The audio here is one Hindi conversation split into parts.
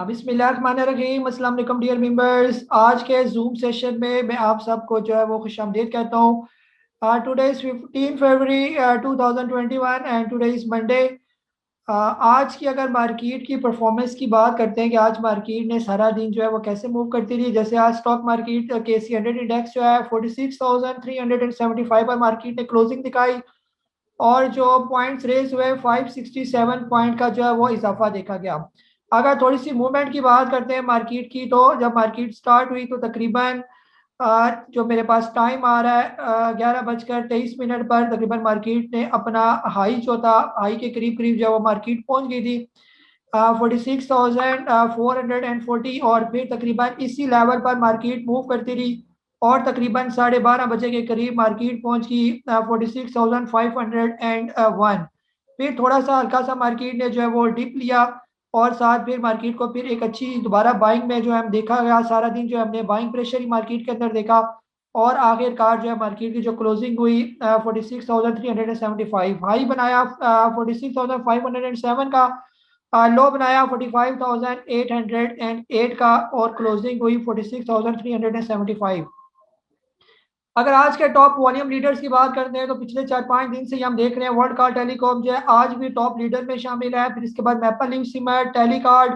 बिस्मिल्लाहिर्रहमानिर्रहीम। अस्सलाम वालेकुम डियर मेंबर्स। आज के जूम सेशन में मैं आप सबको जो है वो खुशामदीद कहता हूँ। Today is 15 February 2021 and today is Monday. आज की अगर मार्केट की परफॉर्मेंस की बात करते हैं कि आज मार्केट ने सारा दिन जो है वो कैसे मूव करती रही। जैसे आज स्टॉक मार्केट KC 100 इंडेक्स जो है 46,375 पर मार्केट ने क्लोजिंग दिखाई और जो पॉइंट्स रेस हुए 567 पॉइंट का जो है वो इजाफा देखा गया। अगर थोड़ी सी मूवमेंट की बात करते हैं मार्केट की, तो जब मार्केट स्टार्ट हुई तो तकरीबन जो मेरे पास टाइम आ रहा है 11:23 पर तकरीबन मार्केट ने अपना हाई जो था, हाई के करीब करीब जो वो मार्केट पहुंच गई थी 46,440 और फिर तकरीबन इसी लेवल पर मार्केट मूव करती रही और तकरीबन 12:30 बजे के करीब मार्केट पहुंच गई 46,501। फिर थोड़ा सा हल्का सा मार्केट ने जो है वो डिप लिया और साथ फिर मार्केट को फिर एक अच्छी दोबारा बाइंग में जो है हम देखा गया। सारा दिन जो हमने बाइंग प्रेशर ही मार्केट के अंदर देखा और आखिरकार जो है मार्केट की जो क्लोजिंग हुई 46,375 हाई बनाया, 46,507 का लो बनाया 45,808 का और क्लोजिंग हुई 46,375। अगर आज के टॉप वॉल्यूम लीडर्स की बात करते हैं तो पिछले 4-5 दिन से ही हम देख रहे हैं वर्ल्ड कार्ड टेलीकॉम जो है आज भी टॉप लीडर में शामिल है। फिर इसके बाद maple leaf cement, Telecard,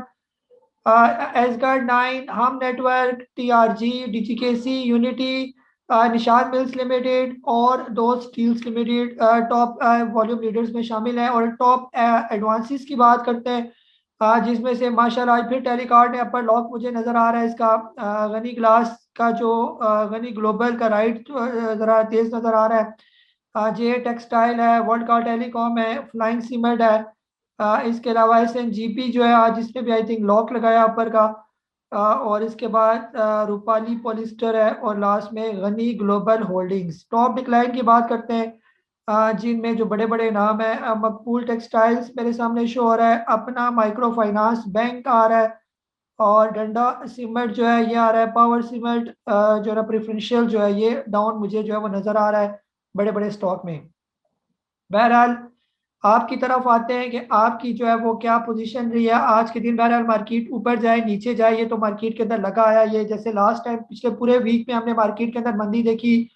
Azgard 9, Hum network, TRG, DGKC, Unity, Nishat Mills Limited और दो Steels Limited top volume leaders में शामिल हैं। और टॉप एडवांसेस की बात करते हैं जिसमें से माशाल्लाह आज फिर टेलीकार्ड ने अपर लॉक मुझे नज़र आ रहा है इसका गनी ग्लास का जो गनी ग्लोबल का राइट ज़रा तेज नज़र आ रहा है। जे टेक्सटाइल है, वर्ल्ड का टेलीकॉम है, फ्लाइंग सीमेंट है, इसके अलावा SNGP जो है आज इसने भी आई थिंक लॉक लगाया अपर का, और इसके बाद रूपाली पॉलिस्टर है और लास्ट में Ghani global holdings. Top decline की बात करते हैं जिनमें जो बड़े बड़े नाम है, मकबूल टेक्सटाइल्स मेरे सामने शो हो रहा है, अपना माइक्रो फाइनेंस बैंक आ रहा है और डंडा सीमेंट जो है ये आ रहा है, पावर सीमेंट जो है प्रेफरेंशियल जो है ये डाउन मुझे जो है वो नज़र आ रहा है बड़े बड़े स्टॉक में। बहरहाल आपकी तरफ आते हैं कि आपकी जो है वो क्या पोजीशन रही है आज के दिन। बहरहाल मार्केट ऊपर जाए नीचे जाए ये तो मार्केट के अंदर लगा आया। ये जैसे लास्ट टाइम पिछले पूरे वीक में हमने मार्केट के अंदर मंदी देखी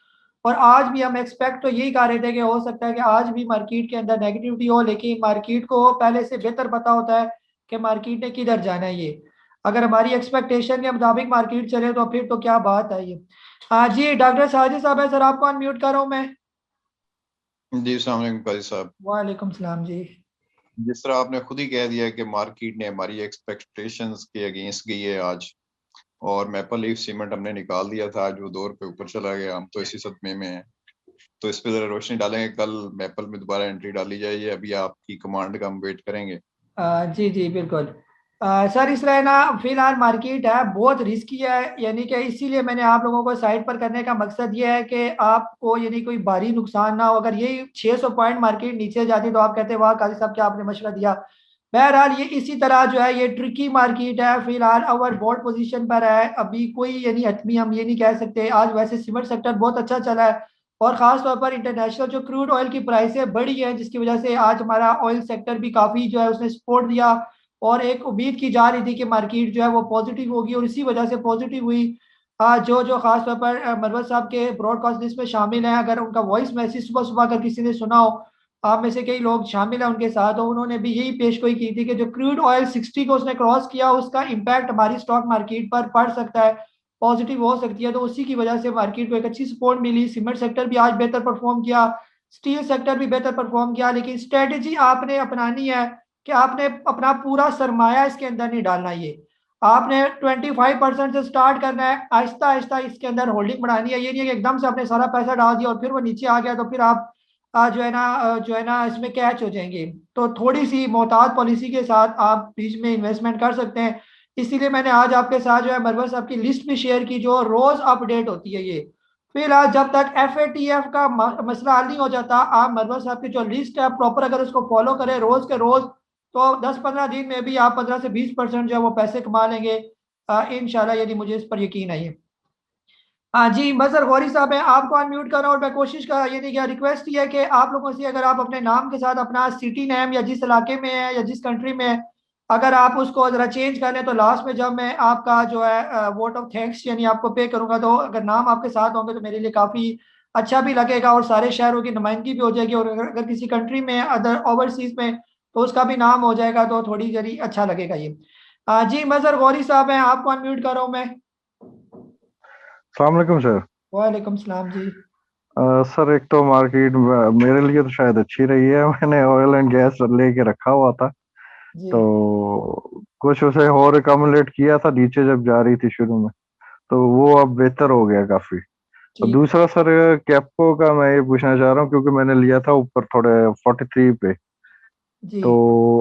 और आज भी हम एक्सपेक्ट तो यही कर रहे थे कि हो सकता है कि आज भी मार्केट के अंदर नेगेटिविटी हो, लेकिन मार्केट को पहले से बेहतर पता होता है कि मार्केट ने किधर जाना है। ये अगर हमारी एक्सपेक्टेशन के मुताबिक मार्केट चले तो फिर तो क्या बात है ये। हाँ जी, डॉक्टर साजिद साहब है सर, आपको अनम्यूट कर रहा हूँ मैं। जी अस्सलाम वालेकुम काजी साहब। वालेकुम सलाम जी। जिस तरह आपने खुद ही कह दिया कि मार्केट ने हमारी एक्सपेक्टेशंस के अगेंस्ट गई है आज, और मैपल लीफ सीमेंट हमने निकाल दिया था, आज वो 2 रुपए ऊपर चला गया, हम तो इसी सदमे में हैं। तो इस पे जरा रोशनी डालेंगे, कल मैपल में दोबारा एंट्री डाली जाएगी, अभी आपकी कमांड का हम वेट करेंगे। जी जी बिल्कुल। सर इस तरह ना फिलहाल मार्केट है बहुत रिस्की है, यानी कि इसीलिए मैंने आप लोगों को साइड पर करने का मकसद ये है कि आपको यानी कोई भारी नुकसान ना हो। अगर यही 600 पॉइंट मार्केट नीचे जाती तो आप कहते वाह काजी साहब क्या आपने मशवरा दिया। बहरहाल ये इसी तरह जो है ये ट्रिकी मार्केट है। फिलहाल ओवर बोल्ड पोजीशन पर है, अभी कोई यानी हतमी हम ये नहीं कह सकते। आज वैसे सीमेंट सेक्टर बहुत अच्छा चला है और खास तौर पर इंटरनेशनल जो क्रूड ऑयल की प्राइसें बढ़ी हैं जिसकी वजह से आज हमारा ऑयल सेक्टर भी काफ़ी जो है उसने सपोर्ट दिया और एक उम्मीद की जा रही थी कि मार्केट जो है वो पॉजिटिव होगी और इसी वजह से पॉजिटिव हुई। जो जो खास तौर पर मरवत साहब के ब्रॉडकास्ट लिस्ट में शामिल हैं, अगर उनका वॉइस मैसेज सुबह सुबह अगर किसी ने सुना हो, आप में से कई लोग शामिल हैं उनके साथ, और उन्होंने भी यही पेशगोई की थी कि जो क्रूड ऑयल 60 को उसने क्रॉस किया उसका इम्पैक्ट हमारी स्टॉक मार्केट पर पड़ सकता है, पॉजिटिव हो सकती है। तो उसी की वजह से मार्केट को एक अच्छी सपोर्ट मिली। सीमेंट सेक्टर भी आज बेहतर परफॉर्म किया, स्टील सेक्टर भी बेहतर परफॉर्म किया, लेकिन स्ट्रेटेजी आपने अपनानी है कि आपने अपना पूरा सरमाया इसके अंदर नहीं डालना। ये आपने 25% से स्टार्ट करना है, आहिस्ता आहिस्ता इसके अंदर होल्डिंग बढ़ानी है। ये नहीं है कि एकदम से आपने सारा पैसा डाल दिया और फिर वो नीचे आ गया तो फिर आप जो है ना इसमें कैच हो जाएंगे। तो थोड़ी सी मोहतात पॉलिसी के साथ आप बीच में इन्वेस्टमेंट कर सकते हैं। इसीलिए मैंने आज आपके साथ जो है मरवत साहब की लिस्ट भी शेयर की जो रोज अपडेट होती है। ये फिलहाल जब तक FATF का मसला हल नहीं हो जाता, आप मरवत साहब की जो लिस्ट है प्रॉपर अगर उसको फॉलो करें रोज के रोज, तो 10-15 दिन में भी आप 15 से 20% जो है वो पैसे कमा लेंगे इंशाल्लाह, यदि मुझे इस पर यकीन है। ये हाँ जी, मजहर गौरी साहब है, आपको अनम्यूट कर रहा हूँ और मैं कोशिश कर ये नहीं क्या रिक्वेस्ट ये है कि आप लोगों से अगर आप अपने नाम के साथ अपना सिटी नेम या जिस इलाके में है या जिस कंट्री में है अगर आप उसको जरा चेंज कर लें तो लास्ट में जब मैं आपका जो है वोट ऑफ थैंक्स यानी आपको पे करूंगा, तो अगर नाम आपके साथ होंगे तो मेरे लिए काफ़ी अच्छा भी लगेगा और सारे शहरों की नुमाइंदगी भी हो जाएगी। और अगर किसी कंट्री में अदर ओवरसीज में तो उसका भी नाम हो जाएगा, तो थोड़ी जरी अच्छा लगेगा ये। जी मजहर गौरी साहब हैं, आपको अनम्यूट कर रहा हूँ मैं। अस्सलाम वालेकुम सर। वालेकुम सलाम जी। सर एक तो मार्केट मेरे लिए तो शायद अच्छी रही है। मैंने ऑयल एंड गैस लेके रखा हुआ था, जी तो कुछ उसे और अकोमोडेट किया था नीचे जब जा रही थी शुरू में, तो वो अब बेहतर हो गया काफी। और ठीक। दूसरा सर, कैप्को का मैं ये पूछना चाह रहा हूँ क्योंकि मैंने लिया था ऊपर थोड़े 43 पे, जी तो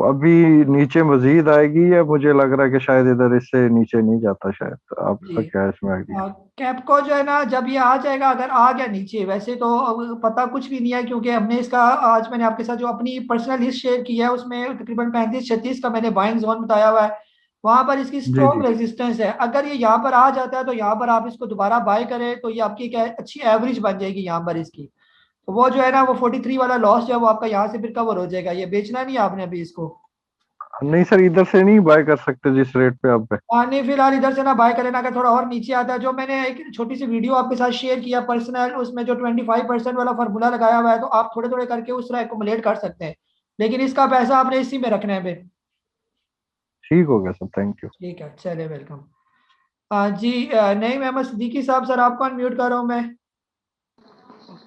अभी नीचे मजीद आएगी या मुझे लग रहा है कि शायद इधर इससे नीचे नहीं जाता, शायद आपका जी। क्या इसमें आइडिया? कैपको जो है ना, जब ये आ जाएगा, अगर आ गया नीचे, वैसे तो अब पता कुछ भी नहीं है क्योंकि हमने इसका आज मैंने आपके साथ जो अपनी पर्सनल लिस्ट शेयर की है उसमें तकरीबन 35-36 का मैंने बाइंग जोन बताया हुआ है। वहां पर इसकी जी स्ट्रॉन्ग जी। रेजिस्टेंस है। अगर ये यहाँ पर आ जाता है तो यहाँ पर आप इसको दोबारा बाय करें तो ये आपकी क्या अच्छी एवरेज बन जाएगी यहाँ पर इसकी। तो वो जो है ना, वो 43 वाला लॉस जो है वो आपका यहाँ से फिर कवर हो जाएगा। ये बेचना नहीं है आपने अभी इसको। नहीं सर, इधर से नहीं बाय कर सकते जिस रेट पे आप? हाँ नहीं, फिलहाल इधर से ना बाय करें ना। अगर थोड़ा और नीचे आता है, जो मैंने एक छोटी सी वीडियो आपके साथ शेयर किया पर्सनल, उसमें जो 25% वाला फार्मूला लगाया हुआ है, तो आप थोड़े थोड़े करके उस तरह एकुमुलेट कर सकते हैं। लेकिन इसका पैसा आपने इसी में रखना है फिर। ठीक हो गया सर, थैंक यू। ठीक है, चले, वेलकम। जी नहीं, मोहम्मद सिद्दीकी साहब, सर आपको अनम्यूट कर रहा हूँ मैं।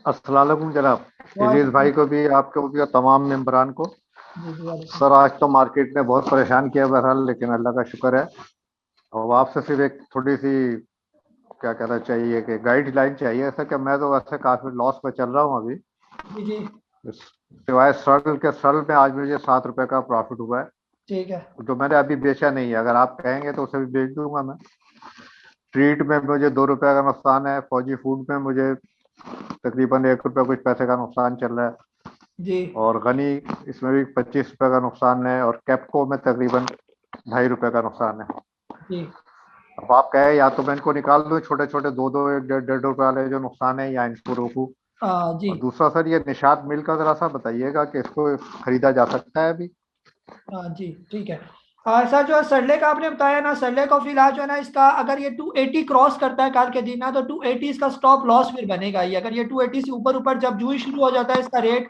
अस्सलाम वालेकुम जनाब। इलीस वालेकुम। भाई को भी, आपको भी और तमाम मेंबरान को। जी जी, वालेकुम। सर आज तो मार्केट ने बहुत परेशान किया बहरहाल, लेकिन अल्लाह का शुक्र है। और आपसे सिर्फ एक थोड़ी सी क्या कहना चाहिए कि गाइडलाइन चाहिए, ऐसा कि मैं तो वैसे काफी लॉस में चल रहा हूँ अभी। जी जी। सिवाय सरल में आज मुझे 7 रुपए का प्रॉफिट हुआ है, ठीक है। जो मैंने अभी बेचा नहीं है। अगर आप कहेंगे तो उसे भी बेच दूंगा मैं। ट्रीट में मुझे 2 रुपए का नुकसान है। फौजी फूड में मुझे तकरीबन 1 रुपया कुछ पैसे का नुकसान चल रहा है। जी और गनी, इसमें भी 25 रुपए का नुकसान है। और कैप्को में तकरीबन 2.5 रुपए का नुकसान है। जी। अब आप कहे या तो मैं इनको निकाल दूं, छोटे छोटे 2-2, 1.5 1.5 रुपए वाले जो नुकसान है, या इनको रोकूं। जी। और दूसरा सर, ये निशात मिल का जरा सा बताइएगा कि इसको खरीदा जा सकता है अभी? हाँ जी, ठीक है। सर जो सरले का आपने बताया ना, सरले को फिलहाल जो है ना, इसका अगर ये 280 क्रॉस करता है कल के दिन ना, तो 280 इसका स्टॉप लॉस फिर बनेगा ही। अगर ये 280 से ऊपर ऊपर जब जू ही शुरू हो जाता है इसका रेट,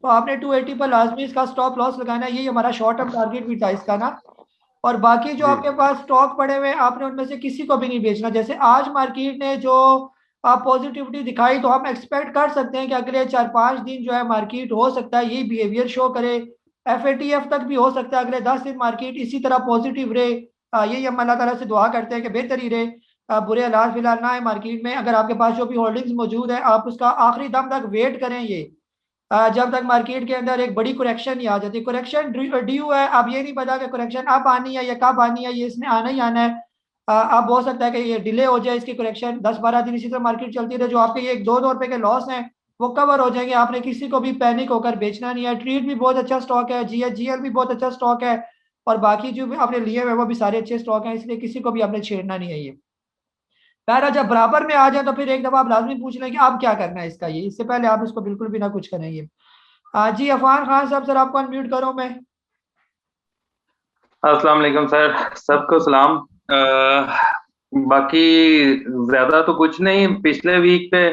तो आपने 280 पर लाजमी इसका स्टॉप लॉस लगाना है। यही हमारा शॉर्ट टर्म टारगेट भी था इसका ना। और बाकी जो जी आपके पास स्टॉक पड़े हुए हैं, आपने उनमें से किसी को भी नहीं बेचना। जैसे आज मार्केट ने जो पॉजिटिविटी दिखाई, तो हम एक्सपेक्ट कर सकते हैं कि अगले 4-5 दिन जो है मार्केट हो सकता है यही बिहेवियर शो करे। FATF तक भी हो सकता है अगले 10 दिन मार्केट इसी तरह पॉजिटिव रहे। यही हम अल्लाह ताला से दुआ करते हैं कि बेहतर ही रहे। बुरे हालात फिलहाल ना है मार्केट में। अगर आपके पास जो भी होल्डिंग्स मौजूद है, आप उसका आखिरी दम तक वेट करें। ये जब तक मार्केट के अंदर एक बड़ी करेक्शन नहीं आ जाती। करेक्शन ड्यू है, अब ये नहीं पता कि करेक्शन अब आनी है या कब आनी है, ये इसने आना ही आना है। अब हो सकता है कि ये डिले हो जाए इसकी करेक्शन 10-12 दिन इसी तरह मार्केट चलती रहे। जो आपके ये 1-2 रुपए के लॉस हैं वो कवर हो जाएंगे। आपने किसी को भी पैनिक होकर बेचना नहीं है। ट्रीट भी बहुत अच्छा स्टॉक है, GHGL भी बहुत अच्छा स्टॉक है, और बाकी जो भी आपने लिए हुए वो भी सारे अच्छे स्टॉक हैं, इसलिए किसी को भी आपने छेड़ना नहीं है ये। पहला जब बराबर में आ जाए तो फिर एक दफा आप लाजमी पूछ लें कि आप क्या करना है इसका। ये इससे पहले आप इसको बिल्कुल भी ना कुछ करें ये। जी अफान खान साहब, सर आपको अनम्यूट करो मैं। अस्सलाम वालेकुम सर, सबको सलाम। बाकी ज्यादा तो कुछ नहीं। पिछले वीक पे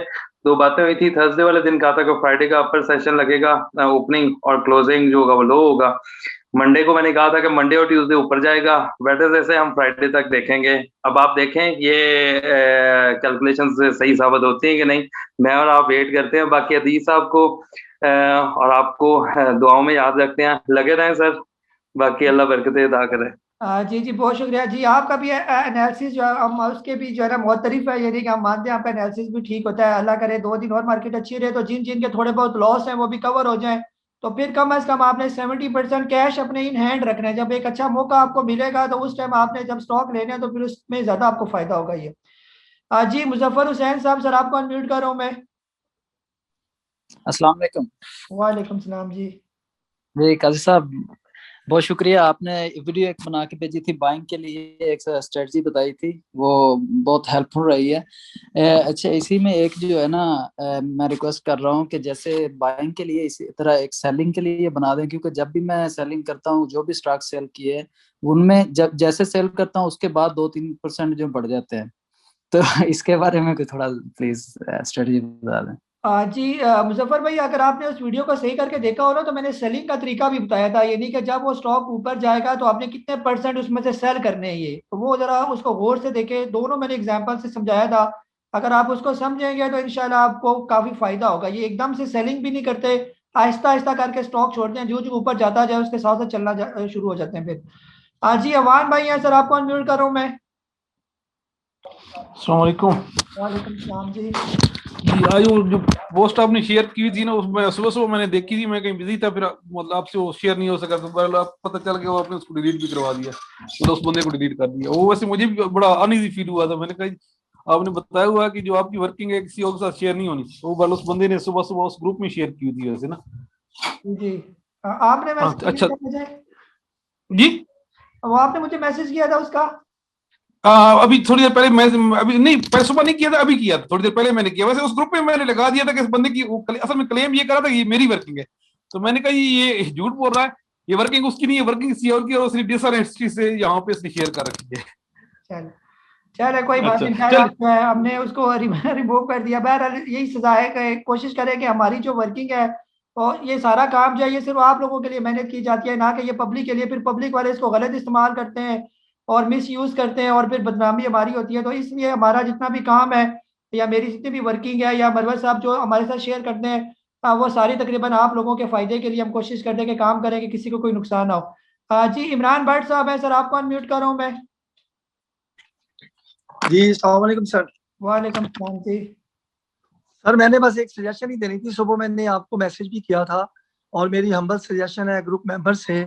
दो बातें हुई थी। थर्सडे वाले दिन कहा था कि फ्राइडे का अपर सेशन लगेगा, ओपनिंग और क्लोजिंग जो होगा वो लो होगा। मंडे को मैंने कहा था कि मंडे और ट्यूसडे ऊपर जाएगा, वेडनेसडे से हम फ्राइडे तक देखेंगे। अब आप देखें ये कैलकुलेशन सही साबित होती हैं कि नहीं। मैं और आप वेट करते हैं। बाकी अदीस साहब को और आपको दुआओं में याद रखते हैं। लगे रहें सर। बाकी अल्लाह बरकत अता करे। जी जी, बहुत शुक्रिया जी। आपका भी एनालिसिस जो है हम उसके भी जो है ना मुअत्तरिफ है, यानी कि हम मानते हैं आपका एनालिसिस भी ठीक होता है। अल्लाह करे 2 दिन और मार्केट अच्छी रहे, तो जिन जिन के थोड़े बहुत लॉस हैं वो भी कवर हो जाएं। तो फिर कम अज कम आपने 70% कैश अपने इन हैंड रखना है। जब एक अच्छा मौका आपको मिलेगा तो उस टाइम आपने जब स्टॉक लेने हैं तो फिर उसमें ज्यादा आपको फायदा होगा ये। जी मुजफ्फर हुसैन साहब, सर आपको अनम्यूट कर रहा हूँ मैं। अस्सलाम वालेकुम। वालेकुम सलाम जी। जी काजी साहब, बहुत शुक्रिया, आपने वीडियो एक बना के भेजी थी बाइंग के लिए, एक स्ट्रेटजी बताई थी, वो बहुत हेल्पफुल रही है। अच्छा, इसी में एक जो है ना, मैं रिक्वेस्ट कर रहा हूँ कि जैसे बाइंग के लिए इसी तरह एक सेलिंग के लिए बना दें, क्योंकि जब भी मैं सेलिंग करता हूँ, जो भी स्टॉक सेल किए उनमें जब जैसे सेल करता हूँ उसके बाद 2-3% जो बढ़ जाते हैं, तो इसके बारे में कोई थोड़ा प्लीज स्ट्रेटजी बता दें। जी मुजफ्फर भाई, अगर आपने उस वीडियो को सही करके देखा हो ना, तो मैंने सेलिंग का तरीका भी बताया था, यानी कि जब वो स्टॉक ऊपर जाएगा तो आपने कितने परसेंट उसमें से सेल करने हैं, ये तो वो जरा उसको गौर से देखे, दोनों मैंने एग्जांपल से समझाया था। अगर आप उसको समझेंगे तो इंशाल्लाह आपको काफी फायदा होगा। ये एकदम से सेलिंग भी नहीं करते, आहिस्ता आहिस्ता करके स्टॉक छोड़ते हैं, जो जो ऊपर जाता जाए उसके साथ साथ चलना शुरू हो जाते हैं फिर। जी अवान भाई हैं सर, आपको अनम्यूट कर रहा हूँ मैं। अस्सलाम वालेकुम वालेकुम सलाम जी। जी। आज वो जो पोस्ट आपने शेयर की थी ना, उसमें सुबह सुबह मैंने देखी थी, मैं कहीं बिजी था, फिर मतलब आपसे वो शेयर नहीं हो सका, तो बहरहाल आप पता चल गया, वो आपने उसको डिलीट भी करवा दिया, मतलब उस बंदे को डिलीट कर दिया। वो वैसे मुझे भी बड़ा अनईजी फील हुआ था, मैंने कहा आपने बताया हुआ कि जो आपकी वर्किंग है किसी और के साथ शेयर नहीं होनी, वो बहरहाल उस बंदे ने सुबह सुबह उस ग्रुप में शेयर की थी वैसे ना। जी आपने मैसेज अच्छा किया था मुझे, जी। वो आपने मुझे मैसेज किया था उसका। अभी थोड़ी देर पहले मैं, अभी नहीं, पहले सुबह नहीं किया था, अभी किया था, थोड़ी देर पहले मैंने किया। वैसे उस ग्रुप में मैंने लगा दिया था कि इस बंदे की असल में क्लेम ये करा था कि ये मेरी वर्किंग है, तो मैंने कहा ये झूठ बोल रहा है, ये वर्किंग उसकी नहीं है, वर्किंग किसी और की, और उसने डिसऑनेस्टी से यहाँ पे इसने शेयर कर रखी है। चल चले कोई बात अच्छा नहीं, खैर चल। हमने उसको रिमूव कर दिया। बहरहाल यही सजा है कि कोशिश करें कि हमारी जो वर्किंग है, और ये सारा काम जो है ये सिर्फ आप लोगों के लिए मेहनत की जाती है, ना कि ये पब्लिक के लिए। फिर पब्लिक वाले इसको गलत इस्तेमाल करते हैं और मिस यूज करते हैं, और फिर बदनामी हमारी होती है। तो इसलिए हमारा जितना भी काम है, या मेरी जितनी भी वर्किंग है, या मरवत साहब जो हमारे साथ शेयर करते हैं, वो सारी तकरीबन आप लोगों के फायदे के लिए हम कोशिश करते हैं कि काम करें कि किसी को कोई नुकसान ना हो। जी इमरान भट्ट साहब है सर, आपको अनम्यूट कर रहा हूँ मैं। जी अस्सलाम वालेकुम सर। वालेकुम सलाम जी। सर मैंने बस एक सजेशन ही देनी थी, सुबह मैंने आपको मैसेज भी किया था, और मेरी हम्बल सजेशन है ग्रुप मेंबर से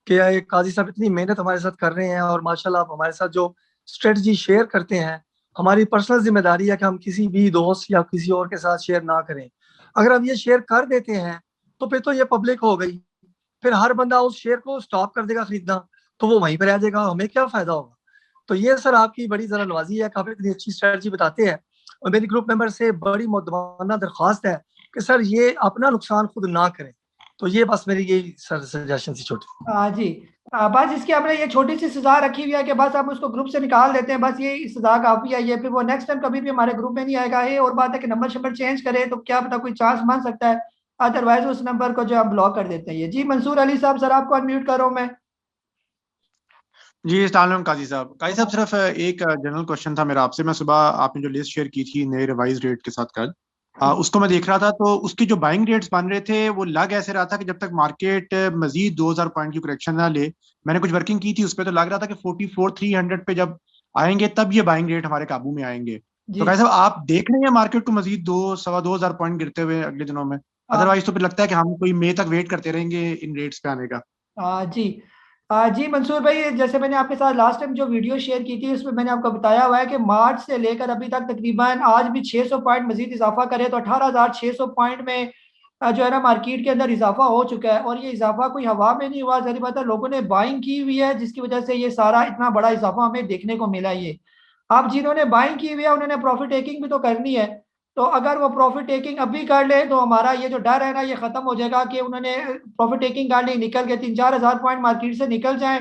कि काजी साहब इतनी मेहनत हमारे साथ कर रहे हैं, और माशाल्लाह आप हमारे साथ जो स्ट्रेटजी शेयर करते हैं, हमारी पर्सनल जिम्मेदारी है कि हम किसी भी दोस्त या किसी और के साथ शेयर ना करें। अगर हम ये शेयर कर देते हैं तो फिर तो ये पब्लिक हो गई, फिर हर बंदा उस शेयर को स्टॉप कर देगा खरीदना, तो वो वहीं पर रह जाएगा, हमें क्या फायदा होगा। तो ये सर आपकी बड़ी जरा नवाजी है, काफी इतनी अच्छी स्ट्रेटजी बताते हैं, और मेरी ग्रुप मेंबर से बड़ी मुद्दमाना दरख्वास्त है कि सर ये अपना नुकसान खुद ना करें। तो ये बस मेरी यही सर सजेशन थी छोटी। हाँ जी। बस इसकी हमने ये छोटी सी सजा रखी हुई है कि बस हम उसको ग्रुप से निकाल देते हैं, बस ये सजा काफी है ये, फिर वो नेक्स्ट टाइम कभी भी हमारे ग्रुप में नहीं आएगा। ये और बात है कि नंबर शंबर चेंज करे तो क्या पता कोई चांस बन सकता है, अदरवाइज उस नंबर को जो हम ब्लॉक कर देते हैं। ये जी मंसूर अली साहब सर, आपको अनम्यूट कर रहा हूँ मैं। जी अस्सलाम वालेकुम काजी साहब, सिर्फ एक जनरल क्वेश्चन था मेरा आपसे। मैं सुबह आपने जो लिस्ट शेयर की थी नए रिवाइज रेट के साथ कल, उसको मैं देख रहा था, तो उसके जो बाइंग रेट्स बन रहे थे वो लग ऐसे रहा था कि जब तक मार्केट मजीद 2000 पॉइंट की करेक्शन ना ले, मैंने कुछ वर्किंग की थी उस पर, तो लग रहा था कि 44,300 पे जब आएंगे तब ये बाइंग रेट हमारे काबू में आएंगे। तो काजी साहब आप देख रहे हैं मार्केट को मजीद 2-2.25 पॉइंट गिरते हुए अगले दिनों में? अदरवाइज तो फिर लगता है कि हम कोई मई तक वेट करते रहेंगे इन रेट्स पे आने का। जी जी मंसूर भाई, जैसे मैंने आपके साथ लास्ट टाइम जो वीडियो शेयर की थी उसमें मैंने आपको बताया हुआ है कि मार्च से लेकर अभी तक तकरीबन आज भी 600 पॉइंट मजीद इजाफा करे तो 18,600 पॉइंट में जो है ना मार्केट के अंदर इजाफा हो चुका है। और ये इजाफा कोई हवा में नहीं हुआ, जरी बात है लोगों ने बाइंग की हुई है, जिसकी वजह से ये सारा इतना बड़ा इजाफा हमें देखने को मिला। ये अब जिन्होंने बाइंग की हुई है उन्होंने प्रॉफिट टेकिंग भी तो करनी है, तो अगर वो प्रॉफिट टेकिंग अभी कर ले तो हमारा ये जो डर है ना ये खत्म हो जाएगा कि उन्होंने प्रॉफिट टेकिंग कर ली, निकल के 3-4 हज़ार पॉइंट मार्केट से निकल जाए,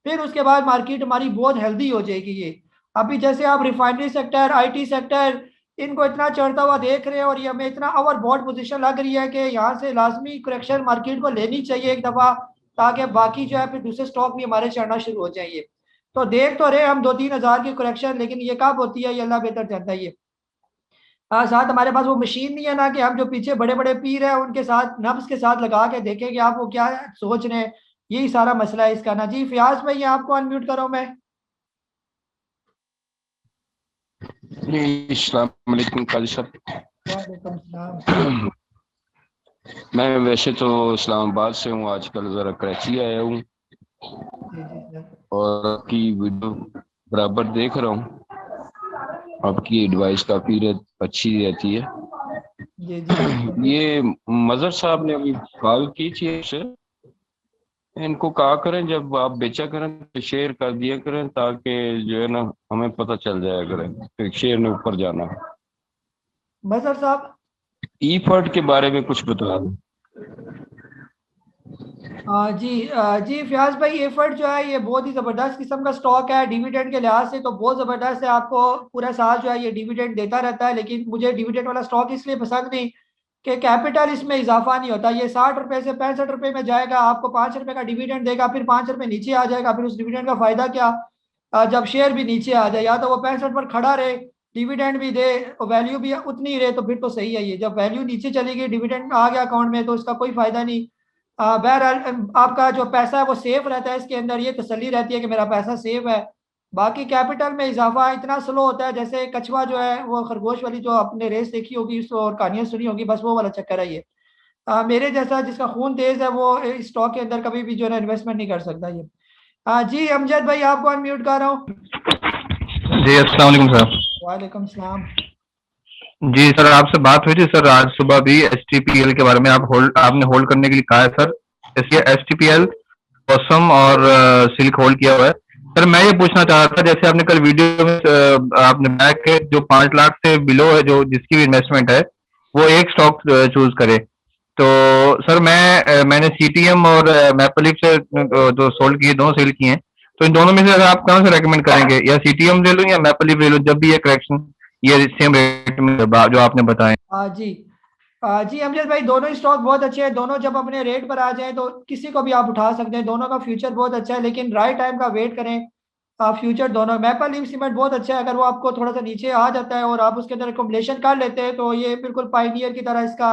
फिर उसके बाद मार्केट हमारी बहुत हेल्दी हो जाएगी। ये अभी जैसे आप रिफाइनरी सेक्टर, आईटी सेक्टर, इनको इतना चढ़ता हुआ देख रहे हैं, और ये हमें इतना ओवर बॉट पोजीशन लग रही है कि यहाँ से लाजमी करेक्शन मार्केट को लेनी चाहिए एक दफा, ताकि बाकी जो है फिर दूसरे स्टॉक भी हमारे चढ़ना शुरू हो जाइए। तो देख तो रहे हम 2-3 हज़ार की करेक्शन, लेकिन ये कब होती है ये अल्लाह बेहतर जानता है। ये साथ हमारे पास वो मशीन नहीं है ना कि हम जो पीछे बड़े बड़े पीर है उनके साथ नब्स के साथ लगा के देखें कि आप वो क्या सोच रहे हैं। यही सारा मसला है इसका ना। जी फयाज भाई आपको अनम्यूट करो मैं। अस्सलाम वालेकुम काजी साहब। वालेकुम सलाम। मैं वैसे तो इस्लामाबाद से हूँ, आजकल जरा कराची आया हूँ और आपकी वीडियो बराबर देख रहा हूँ, आपकी एडवाइस काफी अच्छी रहती है। जी जी। ये मजर साहब ने अभी कॉल की थी आपसे, इनको कहा करें जब आप बेचा करें तो शेयर कर दिया करें, ताकि जो है ना हमें पता चल जाया करें कि शेयर ने ऊपर जाना। मजहर साहब ई फर्ड के बारे में कुछ बता दो। जी फयाज भाई, एफर्ट जो है ये बहुत ही ज़बरदस्त किस्म का स्टॉक है। डिविडेंड के लिहाज से तो बहुत ज़बरदस्त है, आपको पूरा साल जो है ये डिविडेंड देता रहता है। लेकिन मुझे डिविडेंड वाला स्टॉक इसलिए पसंद नहीं कि कैपिटल इसमें इजाफा नहीं होता। ये 60 रुपए से 65 रुपए में जाएगा, आपको 5 रुपए का डिविडेंड देगा, फिर 5 रुपए नीचे आ जाएगा। फिर उस डिविडेंड का फायदा क्या? जब शेयर भी नीचे आ जाए, या तो वो 65 पर खड़ा रहे, डिविडेंड भी दे, वैल्यू भी उतनी ही रहे, तो फिर तो सही है। ये जब वैल्यू नीचे चली गई, डिविडेंड आ गया अकाउंट में, तो इसका कोई फायदा नहीं। बहरहाल आपका जो पैसा है वो सेफ रहता है इसके अंदर, ये तसल्ली रहती है कि मेरा पैसा सेफ है। बाकी कैपिटल में इजाफा इतना स्लो होता है, जैसे कछुआ जो है वो खरगोश वाली जो आपने रेस देखी होगी और कहानियां सुनी होगी, बस वो वाला चक्कर है ये। मेरे जैसा जिसका खून तेज है वो इस स्टॉक के अंदर कभी भी जो है ना इन्वेस्टमेंट नहीं कर सकता ये। जी अमजद भाई, आपको अनम्यूट कर रहा हूँ। जी अस्सलाम वालेकुम सर। वालेकुम सलाम। जी सर, आपसे बात हुई थी सर आज सुबह भी STPL के बारे में। आपने होल्ड करने के लिए कहा है सर। इसलिए STPL पॉसम और सिल्क होल्ड किया हुआ है सर। मैं ये पूछना चाह रहा था, जैसे आपने कल वीडियो में आपने बताया कि जो 5 लाख से बिलो है, जो जिसकी भी इन्वेस्टमेंट है, वो एक स्टॉक चूज करे। तो सर मैंने CTM और मैपल लीफ से जो सोल्ड किए, दोनों सेल किए हैं। तो इन दोनों में से अगर आप कौन सा रेकमेंड करेंगे, या CTM ले लूं या मैपल लीफ ले लूं, जब भी ये करेक्शन ये सेम रेट में जो आपने बताए? जी जी अमजद भाई, दोनों ही स्टॉक बहुत अच्छे हैं। दोनों जब अपने रेट पर आ जाएं तो किसी को भी आप उठा सकते हैं। दोनों का फ्यूचर बहुत अच्छा है, लेकिन राइट टाइम का वेट करें। फ्यूचर दोनों, मैपल लीफ सीमेंट बहुत अच्छा है, अगर वो आपको थोड़ा सा नीचे आ जाता है और आप उसके अंदर एकोमोडेशन कर लेते हैं तो ये बिल्कुल पायनियर की तरह इसका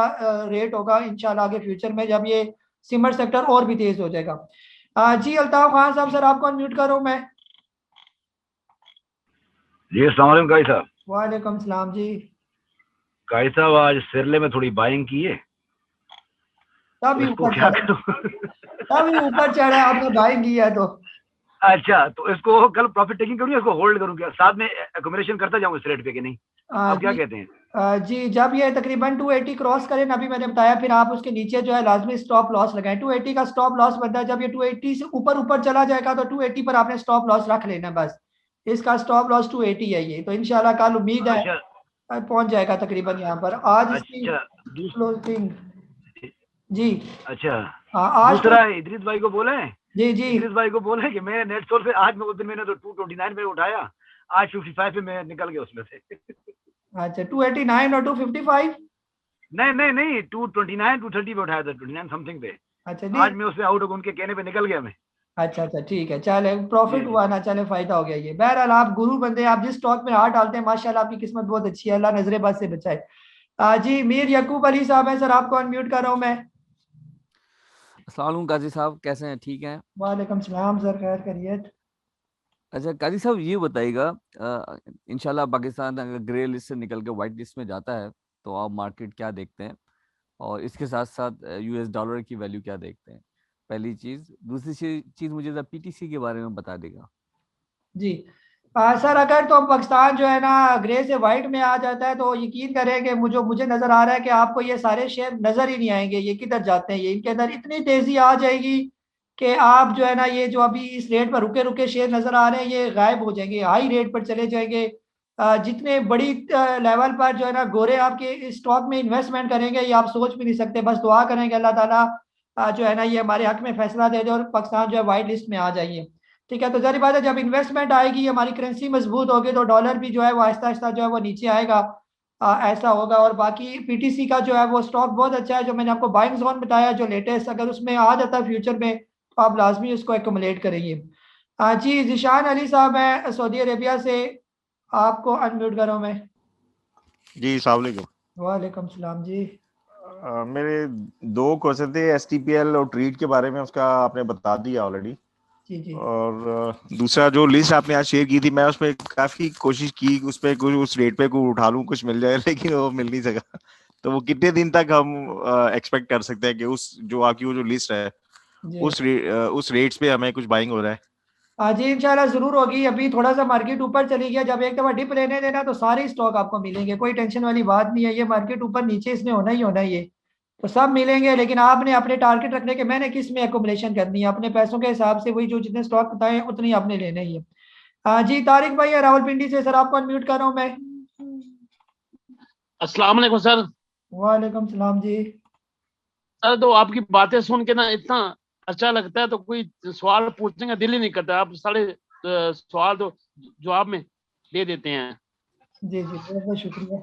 रेट होगा इंशाल्लाह आगे फ्यूचर में, जब ये सीमेंट सेक्टर और भी तेज हो जाएगा। जी अल्ताफ खान साहब, सर आपको अनम्यूट करूँ मैं? जी अस्सलाम वालेकुम गाई साहब। वालेकुम सलाम जी। गाई साहब आज सिरले में थोड़ी बाइंग की है, तभी इसको ऊपर क्या चढ़ा, करूं? तभी ऊपर चढ़ा, आपने बाइंग की है तो। अच्छा, तो इसको कल प्रॉफिट टेकिंग करूँ, इसको होल्ड करूँ, क्या साथ में एकोमोडेशन करता जाऊँ इस रेट पे कि नहीं? आप क्या जी कहते हैं? जी, जब ये तकरीबन 280 क्रॉस करें ना, अभी मैंने बताया, फिर आप उसके नीचे जो है लाजमी स्टॉप लॉस लगाएं। 280 का स्टॉप लॉस बनता है, जब ये 280 से ऊपर ऊपर चला जाएगा तो 280 पर आपने स्टॉप लॉस रख लेना बस। इसका स्टॉप लॉस 280 है ये, तो इंशाल्लाह कल उम्मीद है अच्छा पहुंच जाएगा तकरीबन यहाँ पर। आज इसकी अच्छा क्लोजिंग जी। अच्छा आज दूसरा इदरीस भाई को बोले, जी जी इदरीस भाई को बोले कि मैं नेट सोल पे आज में उस दिन मैंने तो 229 पे उठाया, आज 55 पे मैं निकल गया उसमें से। अच्छा, 289 और 255? नहीं 229 230 पे उठाया था, 29 समथिंग पे। अच्छा आज नहीं, मैं उसमें आउट हो उनके कहने पे निकल गया मैं। अच्छा ठीक है, चले प्रॉफिट जी हुआ ना, चले फायदा हो गया ये। बहरहाल आप गुरु बंदे, आप जिस स्टॉक में हाथ डालते हैं माशाल्लाह आपकी किस्मत बहुत अच्छी है, अल्लाह नजरेबाज से बचाए। जी मीर यकूब अली साहब है, सर आपको अनम्यूट कर रहा हूँ मैं। अस्सलाम वालेकुम काजी साहब, कैसे हैं? ठीक हैं? वालेकुम सलाम सर, खैर खैरियत। अच्छा काजी साहब, ये बताइएगा, इंशाल्लाह पाकिस्तान अगर ग्रे लिस्ट से निकल के व्हाइट लिस्ट में जाता है तो आप मार्केट क्या देखते हैं, और इसके साथ साथ US डॉलर की वैल्यू क्या देखते हैं? पहली चीज। दूसरी चीज मुझे जरा PTC के बारे में बता देगा। जी सर, अगर तो पाकिस्तान जो है ना ग्रे से व्हाइट में आ जाता है तो यकीन करें कि मुझे नजर आ रहा है कि आपको ये सारे शेयर नजर ही नहीं आएंगे, ये किधर जाते हैं। ये इनके अंदर इतनी तेजी आ जाएगी कि आप जो है ना ये जो अभी इस रेट पर रुके रुके शेयर नजर आ रहे हैं ये गायब हो जाएंगे, हाई रेट पर चले जाएंगे। जितने बड़ी लेवल पर जो है ना गोरे आपके इस स्टॉक में इन्वेस्टमेंट करेंगे ये आप सोच भी नहीं सकते। बस दुआ करेंगे अल्लाह ताला जो है ना ये हमारे हक में फैसला दे दे और पाकिस्तान जो है वाइट लिस्ट में आ जाइए। ठीक है, तो जारी बात है जब इन्वेस्टमेंट आएगी, हमारी करेंसी मजबूत होगी, तो डॉलर भी जो है वो आहिस्ता आहिस्ता जो है वो नीचे आएगा। ऐसा होगा। और बाकी PTC का जो है वो स्टॉक बहुत अच्छा है, जो मैंने आपको बाइंग जोन बताया जो लेटेस्ट, अगर उसमें आ जाता है फ्यूचर में तो आप लाजमी उसको एकोमोडेट करेंगे। जी जिशान अली साहब है सऊदी अरेबिया से, आपको अनम्यूट करो मैं। जी अस्सलाम वालेकुम। वालेकुम सलाम जी। मेरे 2 क्वेश्चन थे STPL और ट्रीट के बारे में, उसका आपने बता दिया ऑलरेडी। जी और दूसरा जो लिस्ट आपने आज शेयर की थी, मैं उसमें काफी कोशिश की उस पे कुछ उस रेट पे कुछ उठा लूं, कुछ मिल जाए, लेकिन वो मिल नहीं सका। तो वो कितने दिन तक हम एक्सपेक्ट कर सकते हैं कि उस जो आपकी वो जो लिस्ट है उस रेट्स पे हमें कुछ बाइंग हो रहा है? जी इंशाल्लाह जरूर होगी। अभी थोड़ा सा मार्केट ऊपर चली गया, जब एक दफा डिप लेने देना तो सारे स्टॉक आपको मिलेंगे, कोई टेंशन वाली बात नहीं है। ये मार्केट ऊपर नीचे इसने होना ही होना है ये, तो सब मिलेंगे, लेकिन आपने अपने टारगेट रखने के मैंने किस में एकोमोडेशन करनी है, अपने पैसों के हिसाब से वही जो जितने स्टॉक बताए हैं उतनी आपने लेने ही है। जी तारिक भाई है रावलपिंडी से, सर आपको अनम्यूट कर रहा हूँ मैं। अस्सलाम वालेकुम सर। वालेकुम सलाम जी। सर तो आपकी बातें सुन के ना इतना अच्छा लगता है, तो कोई सवाल पूछने का दिल ही नहीं करता। आप सारे सवाल तो जवाब में दे देते हैं। जी जी बहुत बहुत शुक्रिया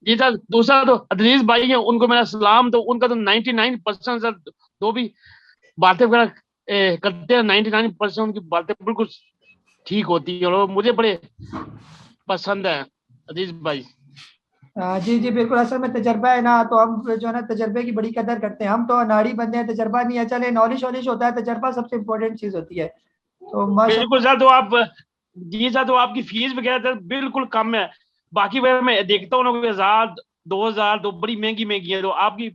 जी सर। दूसरा तो अदनीस भाई है, उनको मेरा सलाम। तो उनका तो 99% सर जो भी बातें वगैरह करते हैं 99% उनकी बातें बिल्कुल ठीक होती है और मुझे बड़े पसंद है अदीस भाई। जी जी बिल्कुल, असल में तजर्बा है ना, तो हम जो है ना तजर्बे की बड़ी कदर करते हैं। हम तो अनाड़ी बंदे हैं, तजर्बा नहीं है। चले नॉलेज वॉलेज होता है, तजर्बा सबसे इम्पोर्टेंट चीज होती है। तो बिल्कुल सर। तो आप जी सर, तो आपकी फीस वगैरह सर बिल्कुल कम है। बाकी वगैरह मैं देखता हूँ 1000 2000 तो बड़ी महंगी महंगी है। तो आपकी